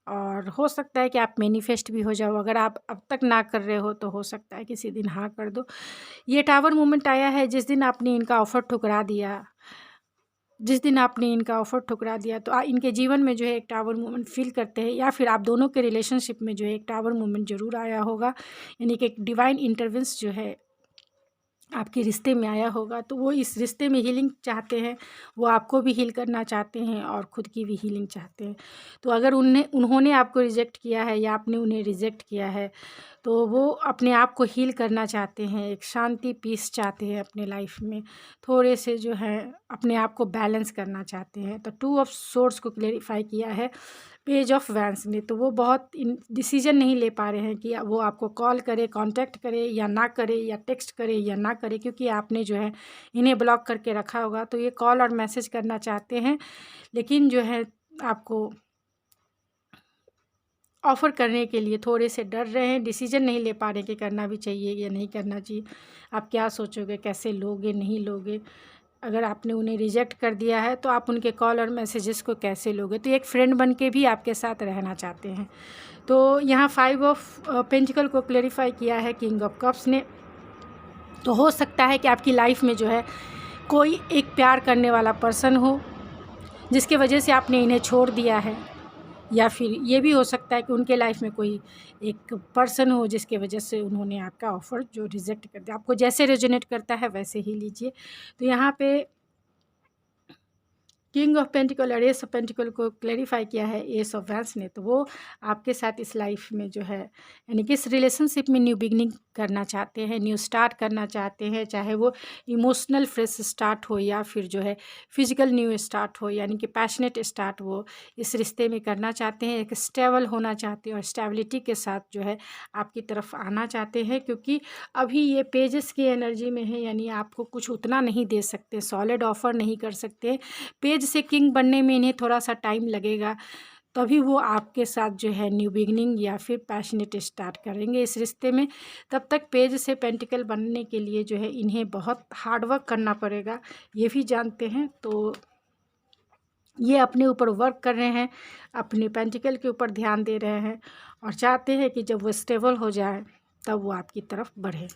और हो सकता है कि आप मैनिफेस्ट भी हो जाओ। अगर आप अब तक ना कर रहे हो तो हो सकता है किसी दिन हाँ कर दो। ये टावर मोमेंट आया है जिस दिन आपने इनका ऑफ़र ठुकरा दिया, तो इनके जीवन में जो है एक टावर मोमेंट फील करते हैं, या फिर आप दोनों के रिलेशनशिप में जो है एक टावर मोमेंट ज़रूर आया होगा, यानी कि एक डिवाइन इंटरवेंस जो है आपके रिश्ते में आया होगा। तो वो इस रिश्ते में हीलिंग चाहते हैं, वो आपको भी हील करना चाहते हैं और ख़ुद की भी हीलिंग चाहते हैं। तो अगर उन्होंने आपको रिजेक्ट किया है या आपने उन्हें रिजेक्ट किया है, तो वो अपने आप को हील करना चाहते हैं, एक शांति पीस चाहते हैं अपने लाइफ में, थोड़े से जो है अपने आप को बैलेंस करना चाहते हैं। तो 2 ऑफ सोर्स को क्लेरिफाई किया है पेज ऑफ वैंड्स ने, तो वो बहुत डिसीजन नहीं ले पा रहे हैं कि वो आपको कॉल करे, कांटेक्ट करे या ना करे, या टेक्स्ट करे या ना करे, क्योंकि आपने जो है इन्हें ब्लॉक करके रखा होगा। तो ये कॉल और मैसेज करना चाहते हैं, लेकिन जो है आपको ऑफ़र करने के लिए थोड़े से डर रहे हैं, डिसीजन नहीं ले पा रहे कि करना भी चाहिए या नहीं करना चाहिए। आप क्या सोचोगे, कैसे लोगे, नहीं लोगे? अगर आपने उन्हें रिजेक्ट कर दिया है तो आप उनके कॉल और मैसेजेस को कैसे लोगे? तो एक फ्रेंड बन के भी आपके साथ रहना चाहते हैं। तो यहाँ 5 ऑफ पेंटिकल को क्लेरिफाई किया है किंग ऑफ कप्स ने। तो हो सकता है कि आपकी लाइफ में जो है कोई एक प्यार करने वाला पर्सन हो, जिसकी वजह से आपने इन्हें छोड़ दिया है, या फिर ये भी हो सकता है कि उनके लाइफ में कोई एक पर्सन हो जिसके वजह से उन्होंने आपका ऑफ़र जो रिजेक्ट कर दिया। आपको जैसे रेजोनेट करता है वैसे ही लीजिए। तो यहाँ पे किंग ऑफ पेंटिकल और एस ऑफ पेंटिकल को क्लेरिफाई किया है एस ऑफ वैंस ने। तो वो आपके साथ इस लाइफ में जो है यानी कि इस रिलेशनशिप में न्यू बिगनिंग करना चाहते हैं, न्यू स्टार्ट करना चाहते हैं, चाहे वो इमोशनल फ्रेश स्टार्ट हो या फिर जो है फिजिकल न्यू स्टार्ट हो, यानी कि पैशनेट स्टार्ट वो इस रिश्ते में करना चाहते हैं। एक स्टेबल होना चाहते हैं और स्टेबिलिटी के साथ जो है आपकी तरफ आना चाहते हैं, क्योंकि अभी ये पेजेस की एनर्जी में है, यानी आपको कुछ उतना नहीं दे सकते, सॉलिड ऑफर नहीं कर सकते। पेज से किंग बनने में इन्हें थोड़ा सा टाइम लगेगा, तभी वो आपके साथ जो है न्यू बिगनिंग या फिर पैशनेट स्टार्ट करेंगे इस रिश्ते में। तब तक पेज से पेंटिकल बनने के लिए जो है इन्हें बहुत हार्ड वर्क करना पड़ेगा, ये भी जानते हैं। तो ये अपने ऊपर वर्क कर रहे हैं, अपने पेंटिकल के ऊपर ध्यान दे रहे हैं और चाहते हैं कि जब वो स्टेबल हो जाए तब वो आपकी तरफ बढ़े।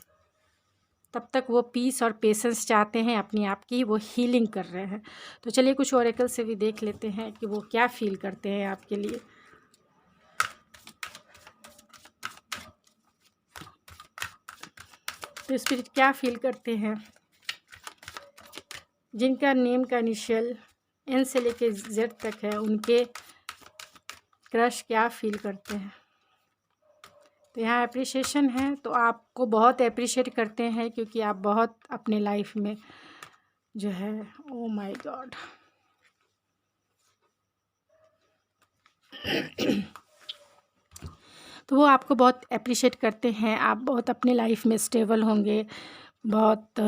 तब तक वो पीस और पेशेंस चाहते हैं, अपने आप की वो हीलिंग कर रहे हैं। तो चलिए कुछ ओरेकल से भी देख लेते हैं कि वो क्या फील करते हैं आपके लिए। तो स्पिरिट क्या फील करते हैं जिनका नेम का इनिशियल एन से लेके जेड तक है, उनके क्रश क्या फील करते हैं। तो यहाँ एप्रिशिएशन है, तो आपको बहुत एप्रिशिएट करते हैं क्योंकि आप बहुत अपने लाइफ में जो है, ओ माय गॉड, तो वो आपको बहुत एप्रिशिएट करते हैं। आप बहुत अपने लाइफ में स्टेबल होंगे, बहुत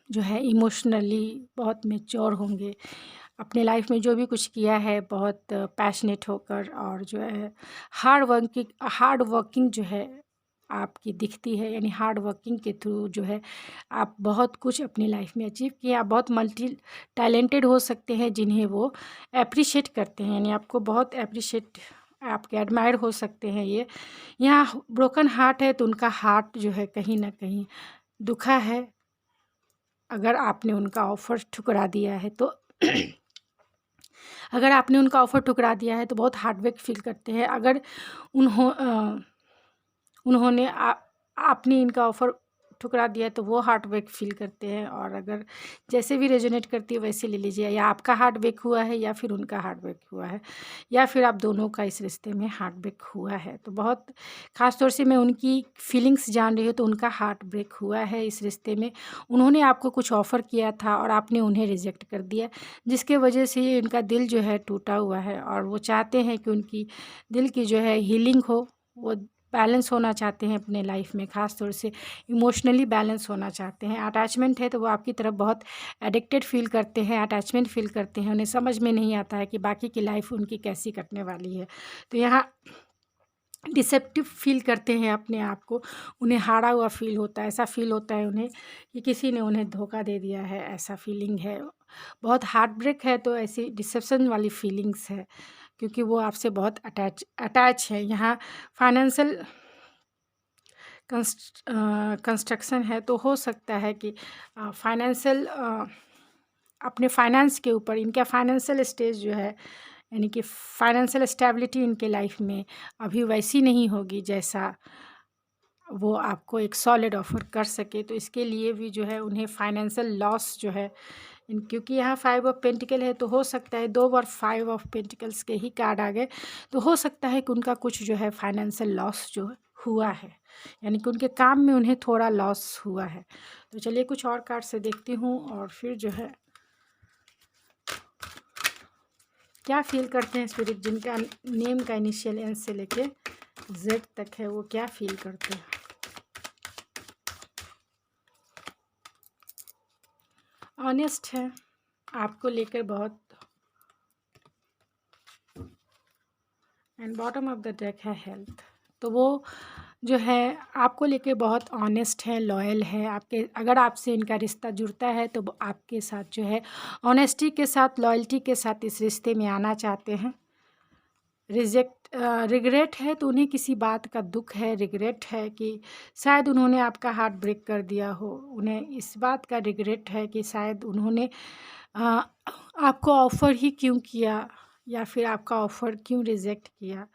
जो है इमोशनली बहुत मैच्योर होंगे, अपने लाइफ में जो भी कुछ किया है बहुत पैशनेट होकर, और जो है हार्ड वर्किंग जो है आपकी दिखती है, यानी हार्ड वर्किंग के थ्रू जो है आप बहुत कुछ अपनी लाइफ में अचीव किए। आप बहुत मल्टी टैलेंटेड हो सकते हैं जिन्हें वो एप्रिशिएट करते हैं, यानी आपको बहुत एप्रिशिएट, आपके एडमायर हो सकते हैं। ये यहाँ ब्रोकन हार्ट है, तो उनका हार्ट जो है कहीं ना कहीं दुखा है अगर आपने उनका ऑफ़र ठुकरा दिया है तो। अगर आपने उनका ऑफ़र ठुकरा दिया है तो बहुत हार्डवेक फील करते हैं। अगर उन्होंने आपने इनका ऑफ़र ठुकरा दिया तो वो हार्ट ब्रेक फील करते हैं। और अगर जैसे भी रेजोनेट करती है वैसे ले लीजिए, या आपका हार्ट ब्रेक हुआ है या फिर उनका हार्ट ब्रेक हुआ है, या फिर आप दोनों का इस रिश्ते में हार्ट ब्रेक हुआ है। तो बहुत ख़ास तौर से मैं उनकी फीलिंग्स जान रही हूँ, तो उनका हार्ट ब्रेक हुआ है इस रिश्ते में। उन्होंने आपको कुछ ऑफ़र किया था और आपने उन्हें रिजेक्ट कर दिया, जिसके वजह से उनका दिल जो है टूटा हुआ है, और वो चाहते हैं कि उनकी दिल की जो है हीलिंग हो। वो बैलेंस होना चाहते हैं अपने लाइफ में, ख़ास तौर से इमोशनली बैलेंस होना चाहते हैं। अटैचमेंट है तो वो आपकी तरफ बहुत एडिक्टेड फील करते हैं, अटैचमेंट फील करते हैं। उन्हें समझ में नहीं आता है कि बाकी की लाइफ उनकी कैसी कटने वाली है। तो यहाँ डिसेप्टिव फील करते हैं अपने आप को, उन्हें हारा हुआ फील होता है, ऐसा फील होता है उन्हें कि किसी ने उन्हें धोखा दे दिया है, ऐसा फीलिंग है। बहुत हार्ट ब्रेक है, तो ऐसी डिसेप्शन वाली फीलिंग्स है, क्योंकि वो आपसे बहुत अटैच है। यहाँ फाइनेंशियल कंस्ट्रक्शन है, तो हो सकता है कि फाइनेंशियल अपने फाइनेंस के ऊपर इनका फाइनेंशियल स्टेज जो है, यानी कि फाइनेंशियल स्टेबिलिटी इनके लाइफ में अभी वैसी नहीं होगी जैसा वो आपको एक सॉलिड ऑफर कर सके। तो इसके लिए भी जो है उन्हें फाइनेंशियल लॉस जो है क्योंकि यहाँ 5 ऑफ पेंटिकल है, तो हो सकता है 2 बार 5 ऑफ पेंटिकल्स के ही कार्ड आ गए, तो हो सकता है कि उनका कुछ जो है फाइनेंशियल लॉस जो हुआ है, यानी कि उनके काम में उन्हें थोड़ा लॉस हुआ है। तो चलिए कुछ और कार्ड से देखती हूँ और फिर जो है क्या फील करते हैं स्पिरिट जिनका नेम का इनिशियल एन से लेके जेड तक है, वो क्या फील करते हैं। ऑनेस्ट है, आपको लेकर बहुत, and bottom of the deck है हेल्थ। तो वो जो है आपको लेके बहुत ऑनेस्ट है, लॉयल है। आपके अगर आपसे इनका रिश्ता जुड़ता है तो वो आपके साथ जो है ऑनेस्टी के साथ, लॉयल्टी के साथ इस रिश्ते में आना चाहते हैं। रिग्रेट है, तो उन्हें किसी बात का दुख है, रिग्रेट है कि शायद उन्होंने आपका हार्ट ब्रेक कर दिया हो। उन्हें इस बात का रिग्रेट है कि शायद उन्होंने आपको ऑफ़र ही क्यों किया, या फिर आपका ऑफ़र क्यों रिजेक्ट किया।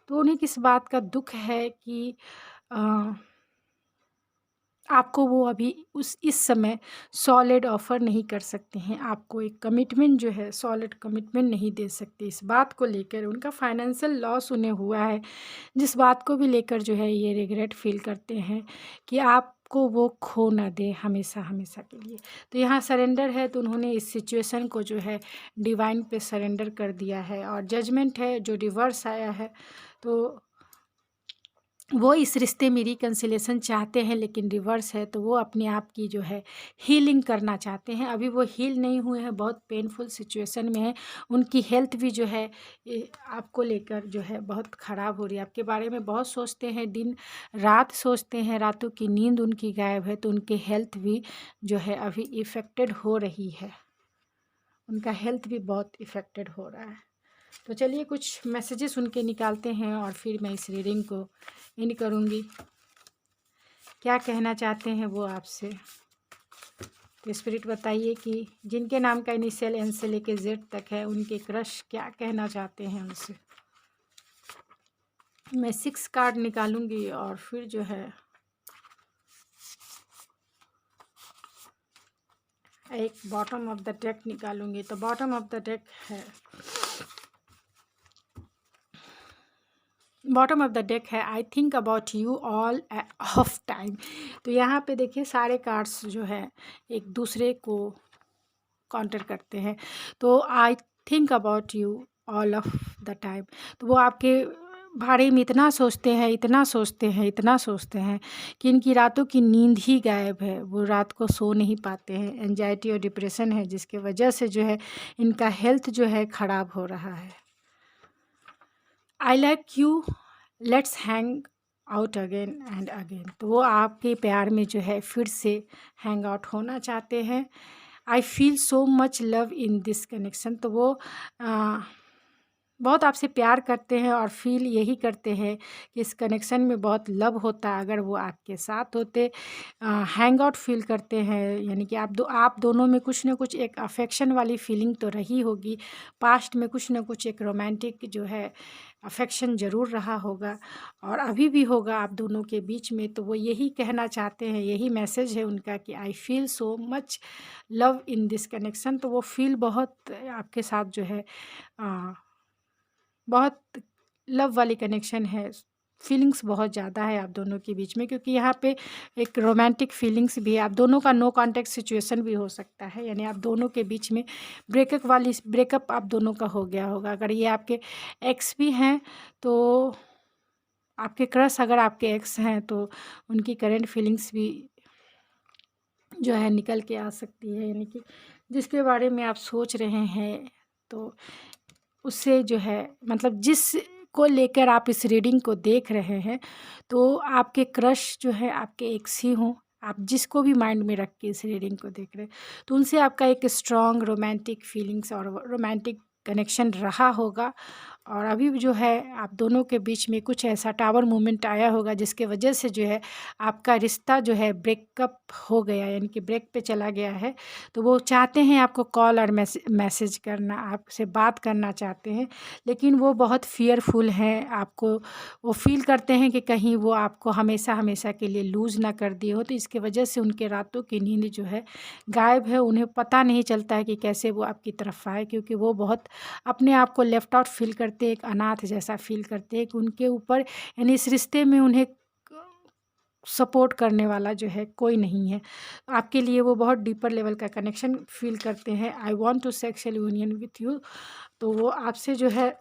तो उन्हें किस बात का दुःख है कि अ, आपको वो अभी उस इस समय सॉलिड ऑफ़र नहीं कर सकते हैं, आपको एक कमिटमेंट जो है सॉलिड कमिटमेंट नहीं दे सकते। इस बात को लेकर उनका फाइनेंशियल लॉस उन्हें हुआ है, जिस बात को भी लेकर जो है ये रिग्रेट फ़ील करते हैं कि आपको वो खो ना दें हमेशा हमेशा के लिए। तो यहाँ सरेंडर है, तो उन्होंने इस सिचुएशन को जो है डिवाइन पे सरेंडर कर दिया है। और जजमेंट है जो रिवर्स आया है, तो वो इस रिश्ते में रिकन्सिलिएशन चाहते हैं, लेकिन रिवर्स है, तो वो अपने आप की जो है हीलिंग करना चाहते हैं। अभी वो हील नहीं हुए हैं, बहुत पेनफुल सिचुएशन में हैं। उनकी हेल्थ भी जो है आपको लेकर जो है बहुत ख़राब हो रही है, आपके बारे में बहुत सोचते हैं, दिन रात सोचते हैं, रातों की नींद उनकी गायब है। तो उनकी हेल्थ भी जो है अभी इफ़ेक्टेड हो रही है, उनका हेल्थ भी बहुत इफ़ेक्टेड हो रहा है। तो चलिए कुछ मैसेजेस उनके निकालते हैं और फिर मैं इस रीडिंग को एंड करूँगी। क्या कहना चाहते हैं वो आपसे, तो स्पिरिट बताइए कि जिनके नाम का इनिशियल एन से लेके जेड तक है, उनके क्रश क्या कहना चाहते हैं उनसे। मैं 6 कार्ड निकालूंगी और फिर जो है एक बॉटम ऑफ द डेक निकालूंगी। तो बॉटम ऑफ द डेक है, बॉटम ऑफ द डेक है I think about you all of time. तो यहाँ पे देखिए सारे कार्ड्स जो है एक दूसरे को काउंटर करते हैं। तो I think about you all of the time, तो वो आपके बारे में इतना सोचते हैं, इतना सोचते हैं, इतना सोचते हैं कि इनकी रातों की नींद ही गायब है, वो रात को सो नहीं पाते हैं। एंजाइटी और डिप्रेशन है, जिसके वजह से जो है इनका हेल्थ जो है ख़राब हो रहा है। I like you, let's hang out again and again, तो वो आपके प्यार में जो है फिर से हैंग आउट होना चाहते हैं। I feel so much love in this connection, तो वो बहुत आपसे प्यार करते हैं और फील यही करते हैं कि इस कनेक्शन में बहुत लव होता अगर वो आपके साथ होते। हैंग आउट फील करते हैं, यानी कि आप दोनों में कुछ ना कुछ एक अफेक्शन वाली फीलिंग तो रही होगी। पास्ट में कुछ ना कुछ एक रोमांटिक जो है अफेक्शन ज़रूर रहा होगा और अभी भी होगा आप दोनों के बीच में। तो वो यही कहना चाहते हैं, यही मैसेज है उनका कि I feel so much love in this connection. तो वो फील बहुत आपके साथ जो है बहुत लव वाली कनेक्शन है, फीलिंग्स बहुत ज़्यादा है आप दोनों के बीच में, क्योंकि यहाँ पे एक रोमांटिक फीलिंग्स भी है। आप दोनों का नो कॉन्टैक्ट सिचुएशन भी हो सकता है, यानी आप दोनों के बीच में ब्रेकअप आप दोनों का हो गया होगा। अगर ये आपके एक्स भी हैं तो आपके क्रश अगर आपके एक्स हैं तो उनकी करंट फीलिंग्स भी जो है निकल के आ सकती है, यानी कि जिसके बारे में आप सोच रहे हैं तो उससे जो है मतलब जिस को लेकर आप इस रीडिंग को देख रहे हैं तो आपके क्रश जो है आपके एक्स ही हों, आप जिसको भी माइंड में रख के इस रीडिंग को देख रहे हैं तो उनसे आपका एक स्ट्रॉन्ग रोमांटिक फीलिंग्स और रोमांटिक कनेक्शन रहा होगा। और अभी भी जो है आप दोनों के बीच में कुछ ऐसा टावर मूवमेंट आया होगा जिसके वजह से जो है आपका रिश्ता जो है ब्रेकअप हो गया, यानी कि ब्रेक पे चला गया है। तो वो चाहते हैं आपको कॉल और मैसेज करना, आपसे बात करना चाहते हैं, लेकिन वो बहुत फ़ियरफुल हैं। आपको वो फ़ील करते हैं कि कहीं वो आपको हमेशा हमेशा के लिए लूज़ ना कर दिए हो, तो इसके वजह से उनके रातों की नींद जो है गायब है। उन्हें पता नहीं चलता है कि कैसे वो आपकी तरफ आए, क्योंकि वो बहुत अपने आप को लेफ्ट आउट फ़ील करते हैं, एक अनाथ जैसा फ़ील करते हैं कि उनके ऊपर यानी इस रिश्ते में उन्हें सपोर्ट करने वाला जो है कोई नहीं है। आपके लिए वो बहुत डीपर लेवल का कनेक्शन फ़ील करते हैं। I want to sexual union with you, तो वो आपसे जो है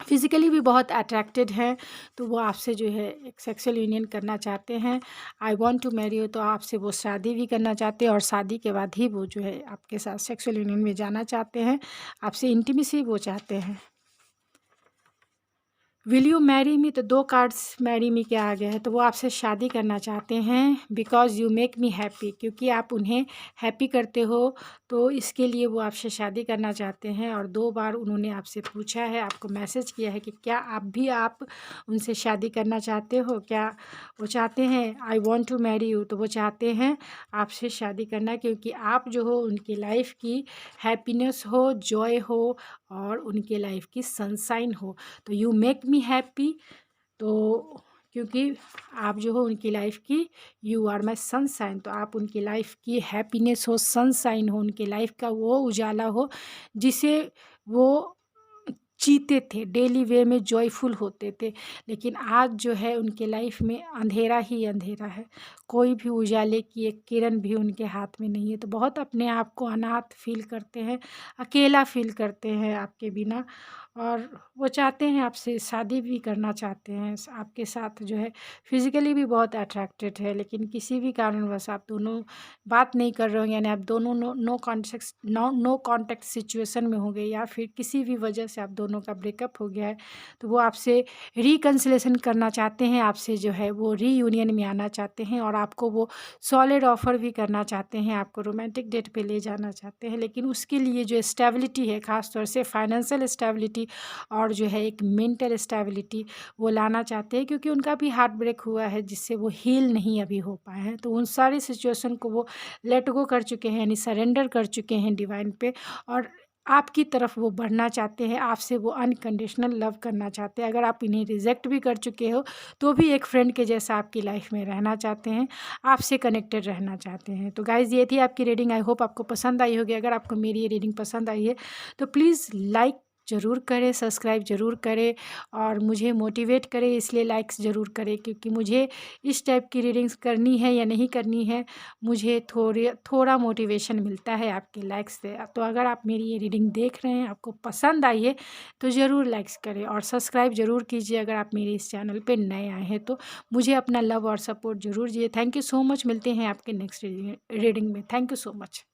फिज़िकली भी बहुत अट्रैक्टेड हैं, तो वो आपसे जो है एक सेक्सुअल यूनियन करना चाहते हैं। I want to marry you, तो आपसे वो शादी भी करना चाहते हैं और शादी के बाद ही वो जो है आपके साथ सेक्सुअल यूनियन में जाना चाहते हैं, आपसे इंटीमेसी वो चाहते हैं। विल यू मैरी मी, तो 2 कार्ड्स मैरी मी के आ गए हैं, तो वो आपसे शादी करना चाहते हैं। Because you make me happy, क्योंकि आप उन्हें हैप्पी करते हो, तो इसके लिए वो आपसे शादी करना चाहते हैं। और 2 बार उन्होंने आपसे पूछा है, आपको मैसेज किया है कि क्या आप उनसे शादी करना चाहते हो? क्या वो चाहते हैं I want to marry you, तो वो चाहते हैं आपसे शादी करना, क्योंकि आप जो हो उनकी लाइफ़ की हैप्पीनेस हो, जॉय हो और उनके लाइफ़ की सनशाइन हो। तो यू मेक मी हैप्पी, तो क्योंकि आप जो हो उनकी लाइफ़ की, यू आर माय सनशाइन, तो आप उनकी लाइफ़ की हैप्पीनेस हो, सनशाइन हो, उनकी लाइफ़ का वो उजाला हो जिसे वो जीते थे, डेली वे में जॉयफुल होते थे। लेकिन आज जो है उनके लाइफ़ में अंधेरा ही अंधेरा है, कोई भी उजाले की एक किरण भी उनके हाथ में नहीं है। तो बहुत अपने आप को अनाथ फ़ील करते हैं, अकेला फ़ील करते हैं आपके बिना। और वो चाहते हैं आपसे शादी भी करना चाहते हैं, आपके साथ जो है फ़िज़िकली भी बहुत अट्रैक्टेड है, लेकिन किसी भी कारणवश आप दोनों बात नहीं कर रहे हो, यानी आप दोनों नो कॉन्टैक्ट सिचुएशन में होंगे, या फिर किसी भी वजह से आप दोनों का ब्रेकअप हो गया है, तो वो आपसे रिकन्सिलेशन करना चाहते हैं, आपसे जो है वो रीयूनियन में आना चाहते हैं, और आपको वो सॉलिड ऑफ़र भी करना चाहते हैं, आपको रोमांटिक डेट पे ले जाना चाहते हैं। लेकिन उसके लिए जो स्टेबिलिटी है, ख़ास तौर से फाइनेंशियल स्टेबिलिटी और जो है एक मेंटल स्टेबिलिटी, वो लाना चाहते हैं, क्योंकि उनका भी हार्ट ब्रेक हुआ है जिससे वो हील नहीं अभी हो पाए हैं। तो उन सारी सिचुएशन को वो लेट गो कर चुके हैं, यानी सरेंडर कर चुके हैं डिवाइन पे, और आपकी तरफ वो बढ़ना चाहते हैं, आपसे वो अनकंडीशनल लव करना चाहते हैं। अगर आप इन्हें रिजेक्ट भी कर चुके हो, तो भी एक फ्रेंड के जैसा आपकी लाइफ में रहना चाहते हैं, आपसे कनेक्टेड रहना चाहते हैं। तो गाइज़, ये थी आपकी रीडिंग। आई होप आपको पसंद आई होगी। अगर आपको मेरी ये रीडिंग पसंद आई है तो प्लीज़ लाइक ज़रूर करें, सब्सक्राइब ज़रूर करें, और मुझे मोटिवेट करें, इसलिए लाइक्स ज़रूर करें, क्योंकि मुझे इस टाइप की रीडिंग्स करनी है या नहीं करनी है, मुझे थोड़ा मोटिवेशन मिलता है आपके लाइक्स से। तो अगर आप मेरी ये रीडिंग देख रहे हैं, आपको पसंद आई है, तो ज़रूर लाइक्स करें और सब्सक्राइब ज़रूर कीजिए अगर आप मेरे इस चैनल पे नए आए हैं, तो मुझे अपना लव और सपोर्ट ज़रूर दीजिए। Thank you so much. मिलते हैं आपके नेक्स्ट रीडिंग में। Thank you so much.